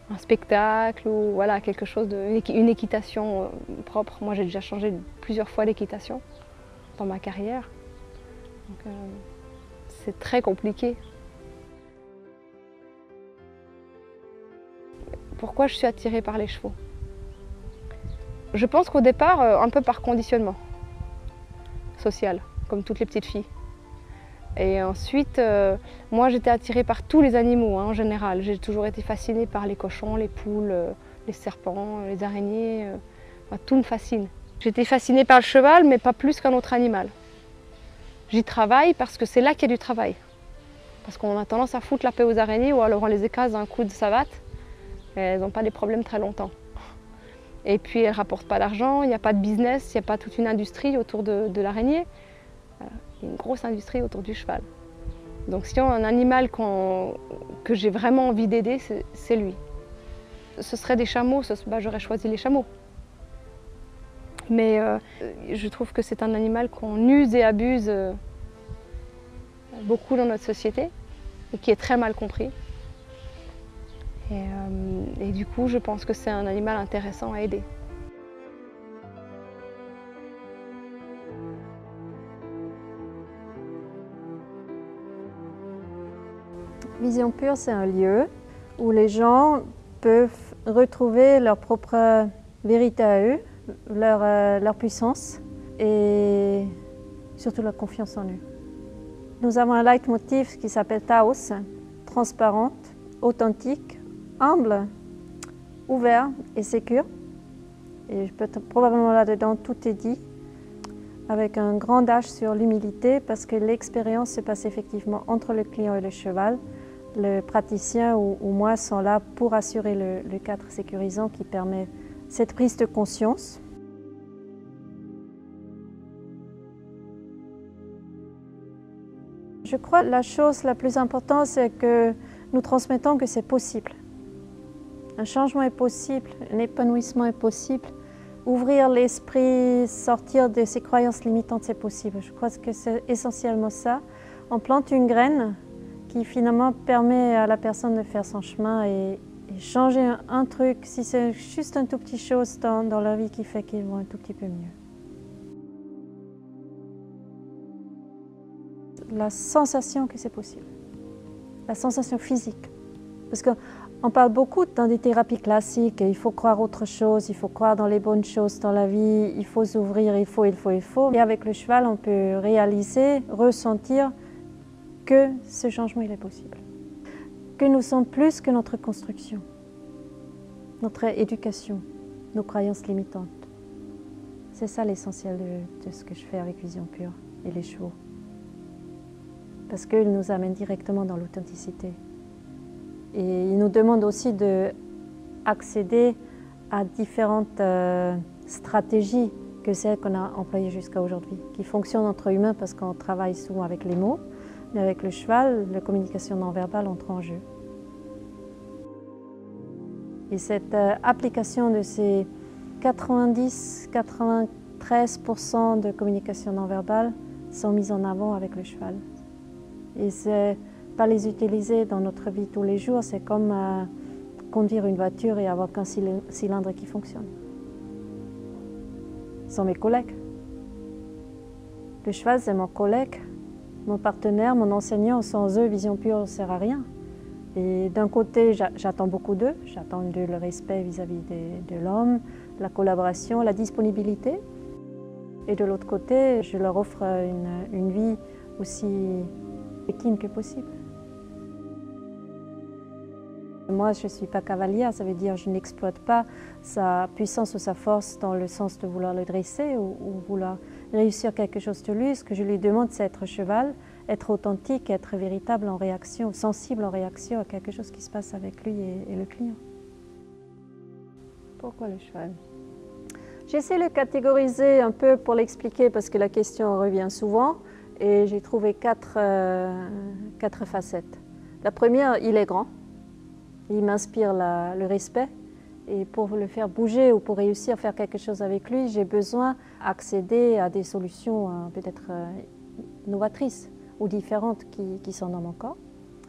un spectacle ou voilà, quelque chose, une équitation propre. Moi, j'ai déjà changé plusieurs fois d'équitation dans ma carrière. Donc, c'est très compliqué. Pourquoi je suis attirée par les chevaux? Je pense qu'au départ, un peu par conditionnement social, comme toutes les petites filles. Et ensuite, moi j'étais attirée par tous les animaux en général. J'ai toujours été fascinée par les cochons, les poules, les serpents, les araignées. Tout me fascine. J'étais fascinée par le cheval, mais pas plus qu'un autre animal. J'y travaille parce que c'est là qu'il y a du travail. Parce qu'on a tendance à foutre la paix aux araignées ou alors on les écrase d'un coup de savate. Et elles n'ont pas des problèmes très longtemps. Et puis elles ne rapportent pas d'argent, il n'y a pas de business, il n'y a pas toute une industrie autour de l'araignée. Il y a une grosse industrie autour du cheval. Donc si on a un animal que j'ai vraiment envie d'aider, c'est lui. Ce serait des chameaux, j'aurais choisi les chameaux. Mais je trouve que c'est un animal qu'on use et abuse beaucoup dans notre société et qui est très mal compris. Et du coup, je pense que c'est un animal intéressant à aider. Vision Pure, c'est un lieu où les gens peuvent retrouver leur propre vérité à eux, leur puissance et surtout leur confiance en eux. Nous avons un leitmotiv qui s'appelle Taos, transparente, authentique, humble, ouvert et sécure. Et probablement là-dedans, tout est dit, avec un grand dash sur l'humilité, parce que l'expérience se passe effectivement entre le client et le cheval. Le praticien ou moi sont là pour assurer le cadre sécurisant qui permet cette prise de conscience. Je crois que la chose la plus importante, c'est que nous transmettons que c'est possible. Un changement est possible, un épanouissement est possible. Ouvrir l'esprit, sortir de ses croyances limitantes, c'est possible. Je crois que c'est essentiellement ça. On plante une graine qui finalement permet à la personne de faire son chemin et changer un truc, si c'est juste un tout petit chose dans leur vie qui fait qu'ils vont un tout petit peu mieux. La sensation que c'est possible, la sensation physique. Parce qu'on parle beaucoup dans des thérapies classiques, il faut croire autre chose, il faut croire dans les bonnes choses dans la vie, il faut s'ouvrir, il faut. Et avec le cheval, on peut réaliser, ressentir que ce changement il est possible. Que nous sommes plus que notre construction, notre éducation, nos croyances limitantes. C'est ça l'essentiel de ce que je fais avec Vision Pure et les chevaux. Parce qu'ils nous amènent directement dans l'authenticité. Et ils nous demandent aussi d'accéder à différentes stratégies que celles qu'on a employées jusqu'à aujourd'hui, qui fonctionnent entre humains parce qu'on travaille souvent avec les mots, mais avec le cheval, la communication non verbale entre en jeu. Et cette application de ces 90-93% de communication non verbale sont mises en avant avec le cheval. Et c'est pas les utiliser dans notre vie tous les jours, c'est comme conduire une voiture et avoir qu'un cylindre qui fonctionne. Ce sont mes collègues. Le cheval, c'est mon collègue, mon partenaire, mon enseignant. Sans eux, Vision Pure ne sert à rien. Et d'un côté, j'attends beaucoup d'eux. J'attends d'eux le respect vis-à-vis de l'homme, la collaboration, la disponibilité. Et de l'autre côté, je leur offre une vie aussi équine que possible. Moi, je ne suis pas cavalière, ça veut dire que je n'exploite pas sa puissance ou sa force dans le sens de vouloir le dresser ou vouloir réussir quelque chose de lui. Ce que je lui demande, c'est être cheval, être authentique, être véritable en réaction, sensible en réaction à quelque chose qui se passe avec lui et le client. Pourquoi le cheval? J'essaie de le catégoriser un peu pour l'expliquer parce que la question revient souvent et j'ai trouvé quatre facettes. La première, il est grand. Il m'inspire le respect et pour le faire bouger ou pour réussir à faire quelque chose avec lui, j'ai besoin d'accéder à des solutions peut-être novatrices ou différentes qui sont dans mon corps.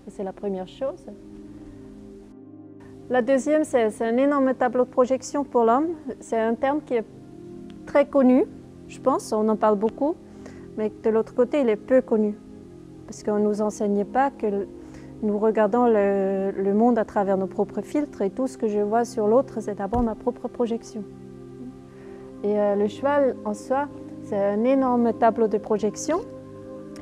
C'est la première chose. La deuxième, c'est un énorme tableau de projection pour l'homme. C'est un terme qui est très connu, je pense, on en parle beaucoup, mais de l'autre côté, il est peu connu parce qu'on ne nous enseigne pas que nous regardons le monde à travers nos propres filtres et tout ce que je vois sur l'autre, c'est d'abord ma propre projection. Et le cheval, en soi, c'est un énorme tableau de projection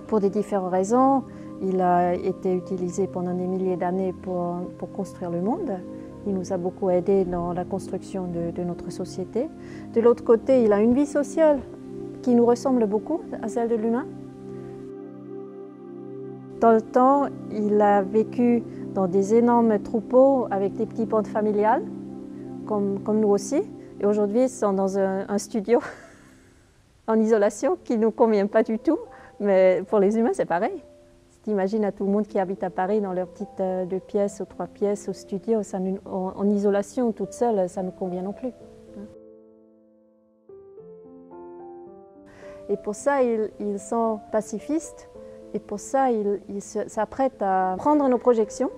pour des différentes raisons. Il a été utilisé pendant des milliers d'années pour construire le monde. Il nous a beaucoup aidés dans la construction de notre société. De l'autre côté, il a une vie sociale qui nous ressemble beaucoup à celle de l'humain. Dans le temps, il a vécu dans des énormes troupeaux avec des petites bandes familiales, comme nous aussi. Et aujourd'hui, ils sont dans un studio en isolation qui ne nous convient pas du tout. Mais pour les humains, c'est pareil. Si tu imagines à tout le monde qui habite à Paris dans leur petite 2 pièces ou 3 pièces au studio, en isolation toute seule, ça ne nous convient non plus. Et pour ça, ils sont pacifistes. Et pour ça, ils s'apprêtent à prendre nos projections.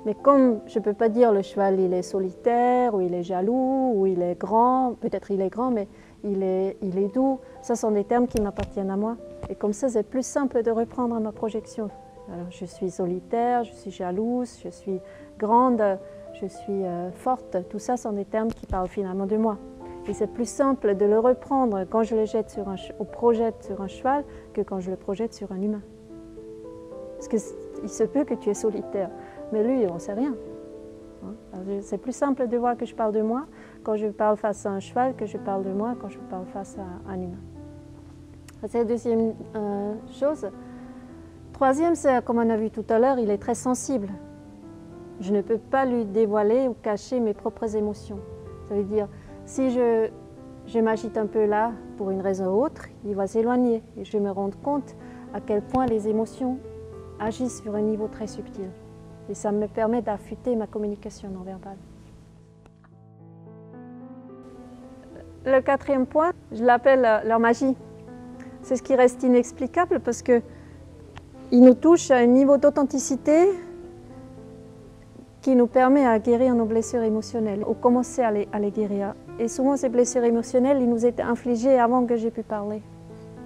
Mais comme je ne peux pas dire le cheval il est solitaire, ou il est jaloux, ou il est grand, peut-être il est grand, mais il est doux, ça sont des termes qui m'appartiennent à moi. Et comme ça, c'est plus simple de reprendre ma projection. Alors, je suis solitaire, je suis jalouse, je suis grande, je suis forte. Tout ça sont des termes qui parlent finalement de moi. Et c'est plus simple de le reprendre quand je le jette ou projette sur un cheval que quand je le projette sur un humain. Parce qu'il se peut que tu es solitaire, mais lui, on ne sait rien. C'est plus simple de voir que je parle de moi quand je parle face à un cheval que je parle de moi quand je parle face à un humain. C'est la deuxième chose. Troisième, c'est comme on a vu tout à l'heure, il est très sensible. Je ne peux pas lui dévoiler ou cacher mes propres émotions. Ça veut dire, si je m'agite un peu là pour une raison ou autre, il va s'éloigner et je me rends compte à quel point les émotions agissent sur un niveau très subtil. Et ça me permet d'affûter ma communication non verbale. Le quatrième point, je l'appelle leur magie. C'est ce qui reste inexplicable parce que il nous touche à un niveau d'authenticité qui nous permet à guérir nos blessures émotionnelles, ou commencer à les guérir. Et souvent, ces blessures émotionnelles, ils nous étaient infligées avant que j'ai pu parler.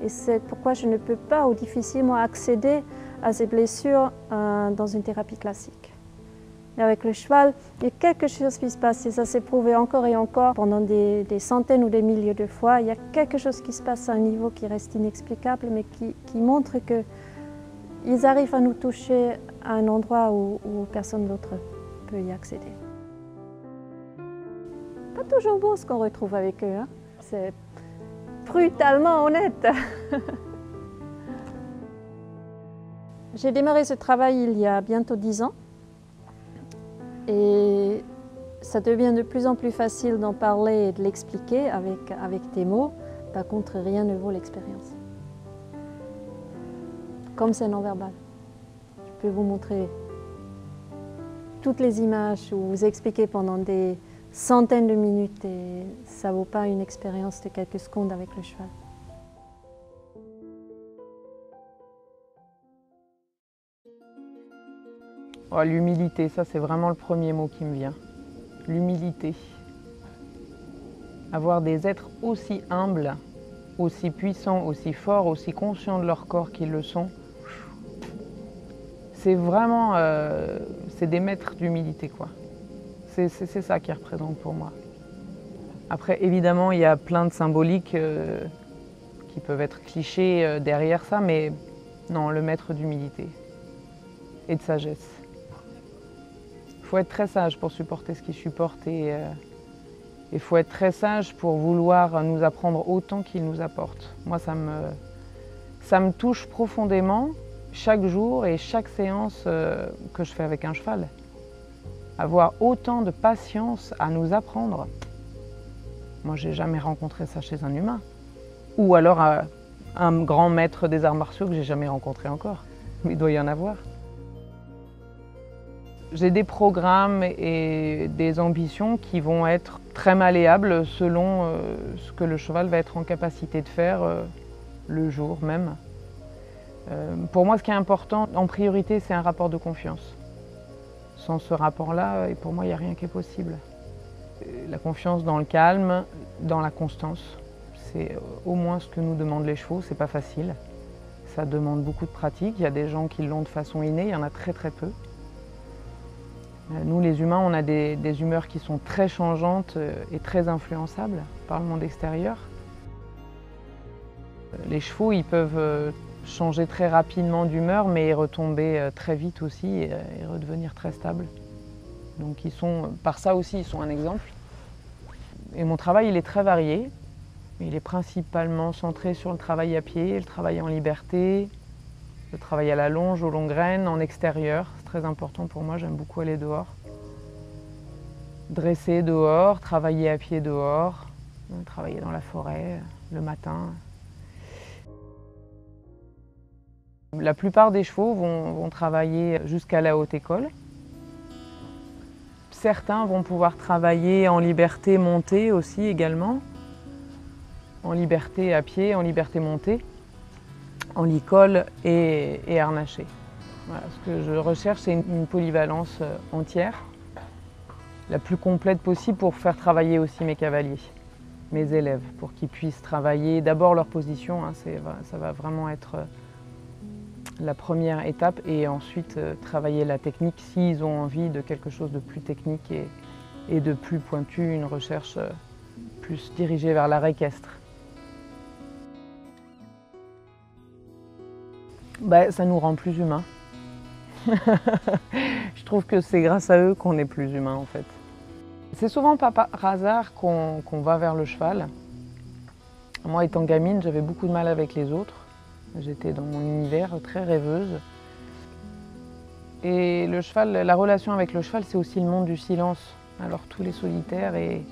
Et c'est pourquoi je ne peux pas ou difficilement accéder à ces blessures dans une thérapie classique. Et avec le cheval, il y a quelque chose qui se passe, et ça s'est prouvé encore et encore pendant des centaines ou des milliers de fois. Il y a quelque chose qui se passe à un niveau qui reste inexplicable, mais qui montre qu'ils arrivent à nous toucher à un endroit où personne d'autre peut y accéder. Pas toujours beau ce qu'on retrouve avec eux, hein. C'est brutalement honnête. J'ai démarré ce travail il y a bientôt 10 ans et ça devient de plus en plus facile d'en parler et de l'expliquer avec des mots. Par contre, rien ne vaut l'expérience. Comme c'est non-verbal. Je peux vous montrer toutes les images ou vous expliquer pendant des centaines de minutes et ça ne vaut pas une expérience de quelques secondes avec le cheval. Oh, l'humilité, ça c'est vraiment le premier mot qui me vient. L'humilité. Avoir des êtres aussi humbles, aussi puissants, aussi forts, aussi conscients de leur corps qu'ils le sont, c'est vraiment c'est des maîtres d'humilité, quoi. C'est ça qui représente pour moi. Après, évidemment, il y a plein de symboliques qui peuvent être clichés derrière ça, mais non, le maître d'humilité et de sagesse. Il faut être très sage pour supporter ce qu'ils supportent et il faut être très sage pour vouloir nous apprendre autant qu'ils nous apportent. Moi, ça me touche profondément chaque jour et chaque séance que je fais avec un cheval. Avoir autant de patience à nous apprendre. Moi, j'ai jamais rencontré ça chez un humain. Ou alors un grand maître des arts martiaux que j'ai jamais rencontré encore. Mais il doit y en avoir. J'ai des programmes et des ambitions qui vont être très malléables selon ce que le cheval va être en capacité de faire le jour même. Pour moi, ce qui est important, en priorité, c'est un rapport de confiance. Sans ce rapport-là, pour moi, il n'y a rien qui est possible. La confiance dans le calme, dans la constance, c'est au moins ce que nous demandent les chevaux. C'est pas facile. Ça demande beaucoup de pratique. Il y a des gens qui l'ont de façon innée, il y en a très très peu. Nous, les humains, on a des humeurs qui sont très changeantes et très influençables par le monde extérieur. Les chevaux, ils peuvent changer très rapidement d'humeur, mais retomber très vite aussi et redevenir très stables. Donc par ça aussi, ils sont un exemple. Et mon travail, il est très varié. Il est principalement centré sur le travail à pied, le travail en liberté, le travail à la longe, aux longues rênes, en extérieur. C'est très important pour moi, j'aime beaucoup aller dehors. Dresser dehors, travailler à pied dehors, travailler dans la forêt le matin. La plupart des chevaux vont travailler jusqu'à la haute école. Certains vont pouvoir travailler en liberté, monter aussi également. en liberté à pied, en liberté montée, en licol et harnaché. Voilà, ce que je recherche, c'est une polyvalence entière, la plus complète possible pour faire travailler aussi mes cavaliers, mes élèves, pour qu'ils puissent travailler d'abord leur position, hein, ça va vraiment être la première étape, et ensuite travailler la technique s'ils ont envie de quelque chose de plus technique et de plus pointu, une recherche plus dirigée vers l'art équestre. Ça nous rend plus humains. Je trouve que c'est grâce à eux qu'on est plus humains en fait. C'est souvent pas par hasard qu'on va vers le cheval. Moi étant gamine, j'avais beaucoup de mal avec les autres. J'étais dans mon univers très rêveuse. Et le cheval, la relation avec le cheval, c'est aussi le monde du silence. Alors tous les solitaires et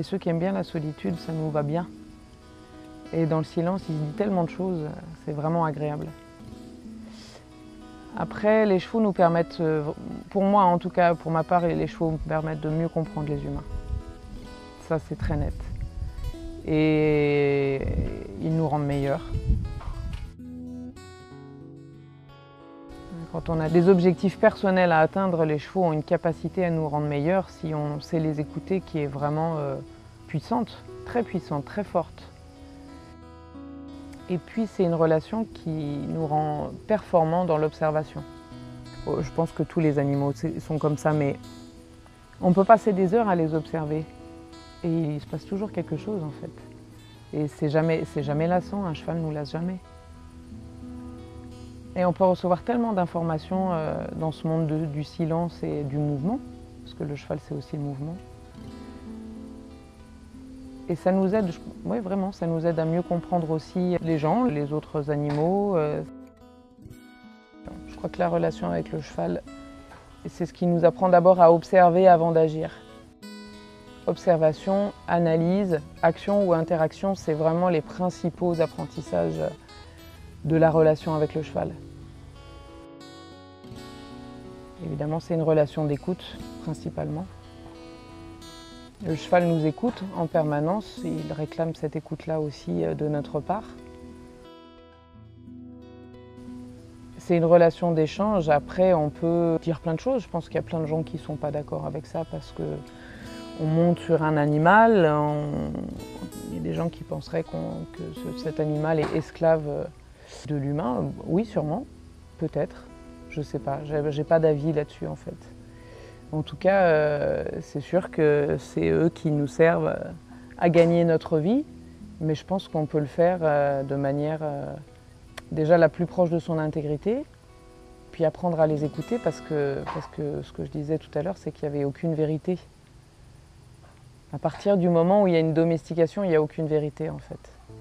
ceux qui aiment bien la solitude, ça nous va bien. Et dans le silence, il se dit tellement de choses, c'est vraiment agréable. Après, les chevaux nous permettent, pour moi en tout cas, pour ma part, les chevaux me permettent de mieux comprendre les humains. Ça, c'est très net. Et ils nous rendent meilleurs. Quand on a des objectifs personnels à atteindre, les chevaux ont une capacité à nous rendre meilleurs si on sait les écouter qui est vraiment puissante, très forte. Et puis c'est une relation qui nous rend performants dans l'observation. Je pense que tous les animaux sont comme ça, mais on peut passer des heures à les observer et il se passe toujours quelque chose en fait. Et c'est jamais lassant, un cheval ne nous lasse jamais. Et on peut recevoir tellement d'informations dans ce monde du silence et du mouvement, parce que le cheval c'est aussi le mouvement. Et ça nous aide, oui vraiment, ça nous aide à mieux comprendre aussi les gens, les autres animaux. Je crois que la relation avec le cheval, c'est ce qui nous apprend d'abord à observer avant d'agir. Observation, analyse, action ou interaction, c'est vraiment les principaux apprentissages de la relation avec le cheval. Évidemment, c'est une relation d'écoute, principalement. Le cheval nous écoute en permanence, il réclame cette écoute-là aussi de notre part. C'est une relation d'échange, après on peut dire plein de choses, je pense qu'il y a plein de gens qui ne sont pas d'accord avec ça parce qu'on monte sur un animal, il y a des gens qui penseraient que cet animal est esclave de l'humain. Oui, sûrement, peut-être, je ne sais pas, j'ai pas d'avis là-dessus en fait. En tout cas, c'est sûr que c'est eux qui nous servent à gagner notre vie, mais je pense qu'on peut le faire de manière déjà la plus proche de son intégrité, puis apprendre à les écouter parce que ce que je disais tout à l'heure, c'est qu'il n'y avait aucune vérité. À partir du moment où il y a une domestication, il n'y a aucune vérité en fait,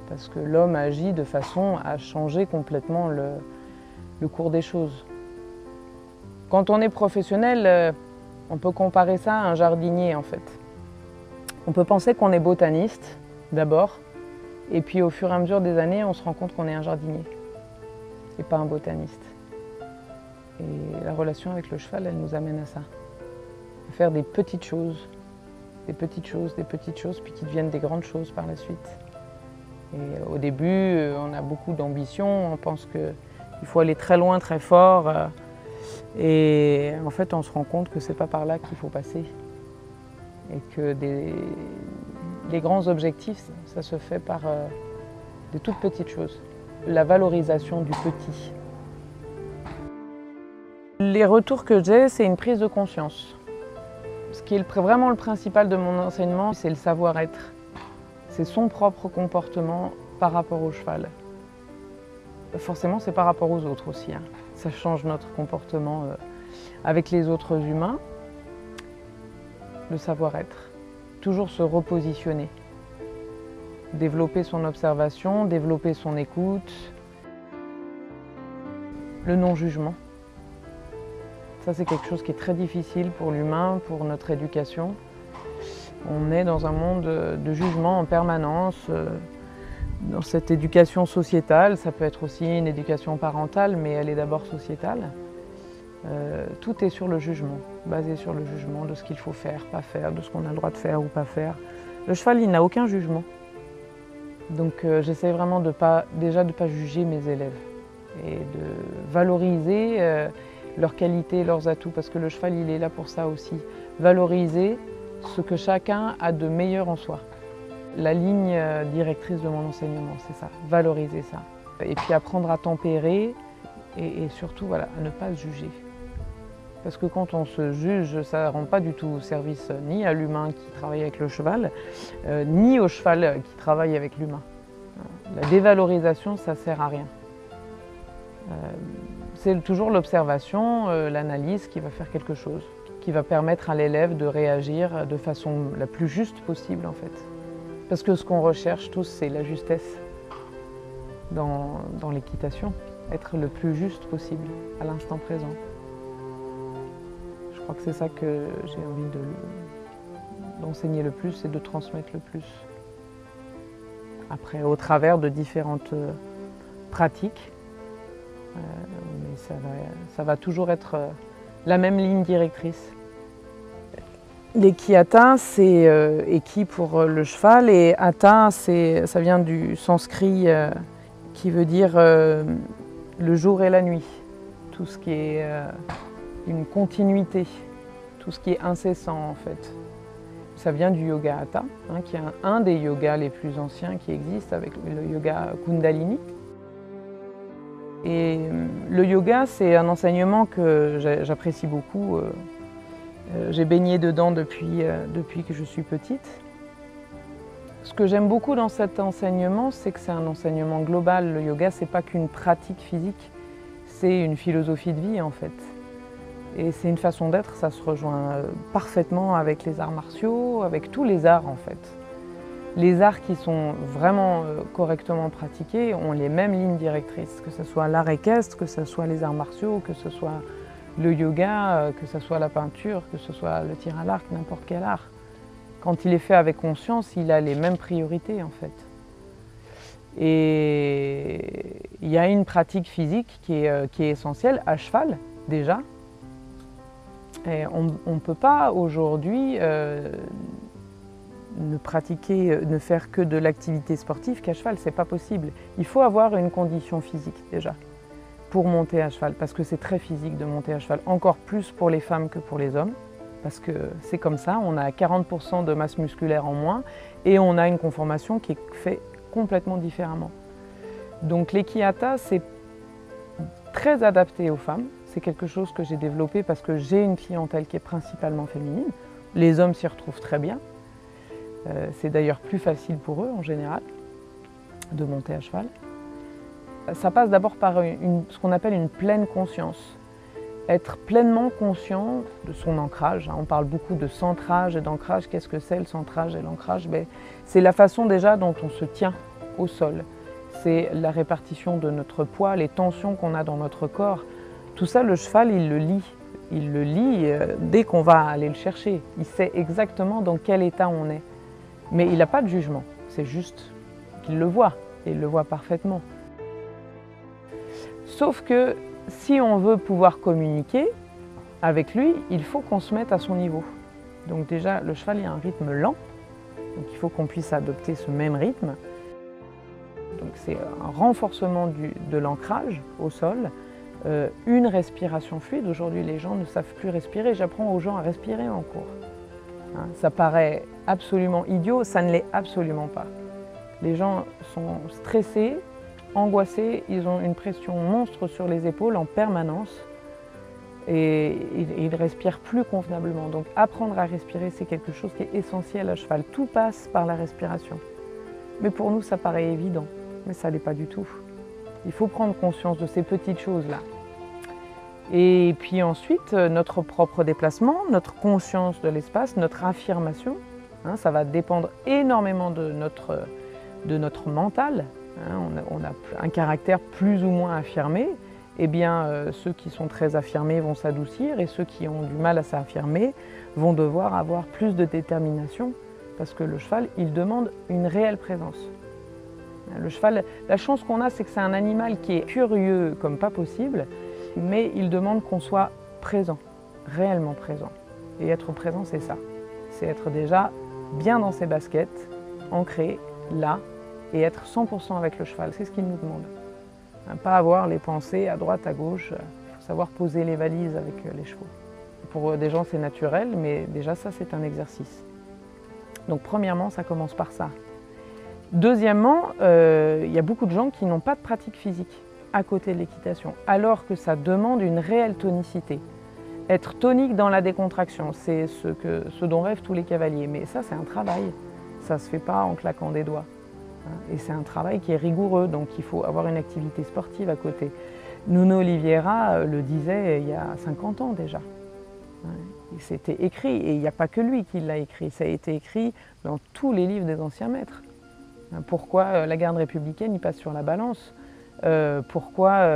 parce que l'homme agit de façon à changer complètement le cours des choses. Quand on est professionnel, on peut comparer ça à un jardinier en fait. On peut penser qu'on est botaniste d'abord, et puis au fur et à mesure des années, on se rend compte qu'on est un jardinier et pas un botaniste. Et la relation avec le cheval, elle nous amène à ça. À faire des petites choses, des petites choses, des petites choses, puis qui deviennent des grandes choses par la suite. Et au début, on a beaucoup d'ambition, on pense qu'il faut aller très loin, très fort. Et en fait, on se rend compte que c'est pas par là qu'il faut passer. Et que les grands objectifs, ça se fait par des toutes petites choses. La valorisation du petit. Les retours que j'ai, c'est une prise de conscience. Ce qui est vraiment le principal de mon enseignement, c'est le savoir-être. C'est son propre comportement par rapport au cheval. Forcément, c'est par rapport aux autres aussi. Hein. Ça change notre comportement avec les autres humains. Le savoir-être. Toujours se repositionner. Développer son observation, développer son écoute. Le non-jugement. Ça, c'est quelque chose qui est très difficile pour l'humain, pour notre éducation. On est dans un monde de jugement en permanence. Dans cette éducation sociétale, ça peut être aussi une éducation parentale, mais elle est d'abord sociétale. Tout est sur le jugement, basé sur le jugement de ce qu'il faut faire, pas faire, de ce qu'on a le droit de faire ou pas faire. Le cheval, il n'a aucun jugement. Donc j'essaie vraiment de pas juger mes élèves et de valoriser leurs qualités, leurs atouts, parce que le cheval il est là pour ça aussi. Valoriser ce que chacun a de meilleur en soi. La ligne directrice de mon enseignement, c'est ça, valoriser ça. Et puis apprendre à tempérer et surtout voilà, à ne pas se juger. Parce que quand on se juge, ça ne rend pas du tout service ni à l'humain qui travaille avec le cheval, ni au cheval qui travaille avec l'humain. La dévalorisation, ça ne sert à rien. C'est toujours l'observation, l'analyse qui va faire quelque chose, qui va permettre à l'élève de réagir de façon la plus juste possible en fait. Parce que ce qu'on recherche tous, c'est la justesse dans l'équitation, être le plus juste possible à l'instant présent. Je crois que c'est ça que j'ai envie d'enseigner le plus et de transmettre le plus. Après, au travers de différentes pratiques, mais ça va toujours être la même ligne directrice. L'Eki-hata, c'est Eki pour le cheval et hata, ça vient du sanskrit qui veut dire le jour et la nuit. Tout ce qui est une continuité, tout ce qui est incessant en fait. Ça vient du yoga hatha, qui est un des yogas les plus anciens qui existent avec le yoga Kundalini. Et le yoga, c'est un enseignement que j'apprécie beaucoup. J'ai baigné dedans depuis que je suis petite. Ce que j'aime beaucoup dans cet enseignement, c'est que c'est un enseignement global. Le yoga, c'est pas qu'une pratique physique, c'est une philosophie de vie en fait. Et c'est une façon d'être, ça se rejoint parfaitement avec les arts martiaux, avec tous les arts en fait. Les arts qui sont vraiment correctement pratiqués ont les mêmes lignes directrices, que ce soit l'art équestre, que ce soit les arts martiaux, que ce soit le yoga, que ce soit la peinture, que ce soit le tir à l'arc, n'importe quel art. Quand il est fait avec conscience, il a les mêmes priorités en fait. Et il y a une pratique physique qui est essentielle à cheval déjà. Et on ne peut pas aujourd'hui ne faire que de l'activité sportive qu'à cheval, c'est pas possible. Il faut avoir une condition physique déjà pour monter à cheval, parce que c'est très physique de monter à cheval, encore plus pour les femmes que pour les hommes, parce que c'est comme ça, on a 40% de masse musculaire en moins et on a une conformation qui est faite complètement différemment. Donc l'Eki-hata, c'est très adapté aux femmes. C'est quelque chose que j'ai développé parce que j'ai une clientèle qui est principalement féminine. Les hommes s'y retrouvent très bien. C'est d'ailleurs plus facile pour eux en général de monter à cheval. Ça passe d'abord par ce qu'on appelle une pleine conscience. Être pleinement conscient de son ancrage. On parle beaucoup de centrage et d'ancrage. Qu'est-ce que c'est le centrage et l'ancrage? C'est la façon déjà dont on se tient au sol. C'est la répartition de notre poids, les tensions qu'on a dans notre corps. Tout ça, le cheval, il le lit. Il le lit dès qu'on va aller le chercher. Il sait exactement dans quel état on est. Mais il n'a pas de jugement. C'est juste qu'il le voit. Et il le voit parfaitement. Sauf que si on veut pouvoir communiquer avec lui, il faut qu'on se mette à son niveau. Donc déjà, le cheval, il y a un rythme lent. Donc il faut qu'on puisse adopter ce même rythme. Donc c'est un renforcement de l'ancrage au sol. Une respiration fluide. Aujourd'hui, les gens ne savent plus respirer. J'apprends aux gens à respirer en cours. Ça paraît absolument idiot, ça ne l'est absolument pas. Les gens sont stressés, angoissés, ils ont une pression monstre sur les épaules en permanence et ils respirent plus convenablement. Donc apprendre à respirer, c'est quelque chose qui est essentiel à cheval. Tout passe par la respiration. Mais pour nous, ça paraît évident, mais ça ne l'est pas du tout. Il faut prendre conscience de ces petites choses-là. Et puis ensuite, notre propre déplacement, notre conscience de l'espace, notre affirmation, ça va dépendre énormément de notre mental. On a un caractère plus ou moins affirmé. Eh bien, ceux qui sont très affirmés vont s'adoucir et ceux qui ont du mal à s'affirmer vont devoir avoir plus de détermination parce que le cheval, il demande une réelle présence. Le cheval, la chance qu'on a, c'est que c'est un animal qui est curieux comme pas possible, mais il demande qu'on soit présent, réellement présent. Et être présent, c'est ça. C'est être déjà bien dans ses baskets, ancré, là, et être 100% avec le cheval. C'est ce qu'il nous demande. Pas avoir les pensées à droite, à gauche. Il faut savoir poser les valises avec les chevaux. Pour des gens, c'est naturel, mais déjà ça, c'est un exercice. Donc premièrement, ça commence par ça. Deuxièmement, il y a beaucoup de gens qui n'ont pas de pratique physique à côté de l'équitation, alors que ça demande une réelle tonicité. Être tonique dans la décontraction, c'est ce dont rêvent tous les cavaliers. Mais ça, c'est un travail. Ça ne se fait pas en claquant des doigts. Et c'est un travail qui est rigoureux, donc il faut avoir une activité sportive à côté. Nuno Oliveira le disait il y a 50 ans déjà. C'était écrit, et il n'y a pas que lui qui l'a écrit, ça a été écrit dans tous les livres des anciens maîtres. Pourquoi la garde républicaine il passe sur la balance, pourquoi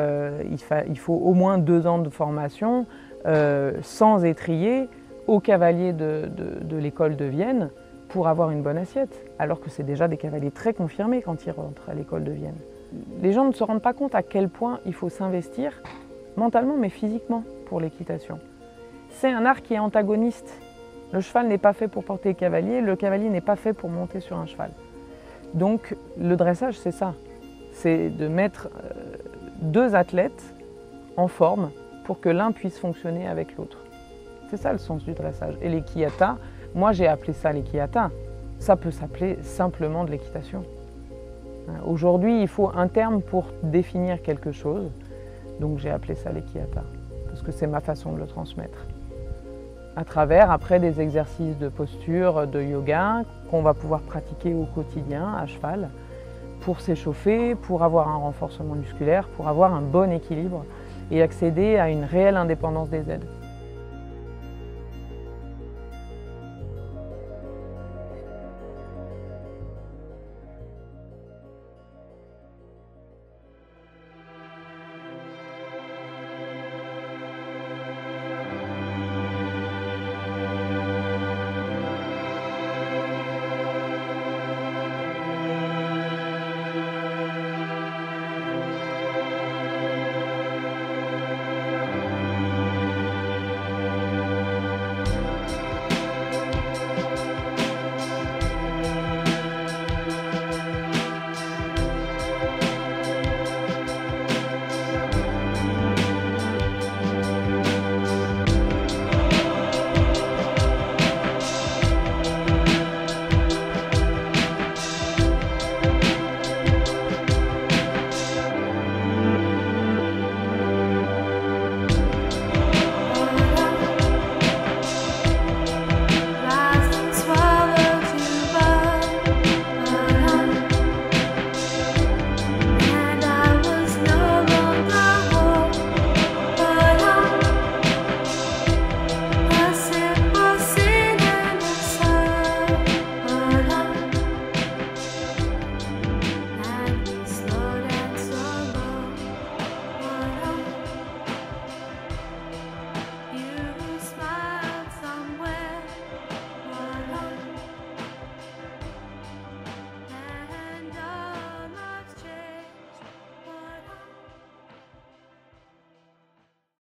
il faut au moins 2 ans de formation sans étrier aux cavaliers de l'école de Vienne pour avoir une bonne assiette, alors que c'est déjà des cavaliers très confirmés quand ils rentrent à l'école de Vienne. Les gens ne se rendent pas compte à quel point il faut s'investir mentalement mais physiquement pour l'équitation. C'est un art qui est antagoniste. Le cheval n'est pas fait pour porter le cavalier n'est pas fait pour monter sur un cheval. Donc le dressage, c'est ça. C'est de mettre 2 athlètes en forme pour que l'un puisse fonctionner avec l'autre. C'est ça le sens du dressage. Et l'équiata, moi j'ai appelé ça l'équiata. Ça peut s'appeler simplement de l'équitation. Aujourd'hui, il faut un terme pour définir quelque chose. Donc j'ai appelé ça l'équiata, parce que c'est ma façon de le transmettre. À travers, après, des exercices de posture, de yoga, qu'on va pouvoir pratiquer au quotidien, à cheval, pour s'échauffer, pour avoir un renforcement musculaire, pour avoir un bon équilibre et accéder à une réelle indépendance des aides.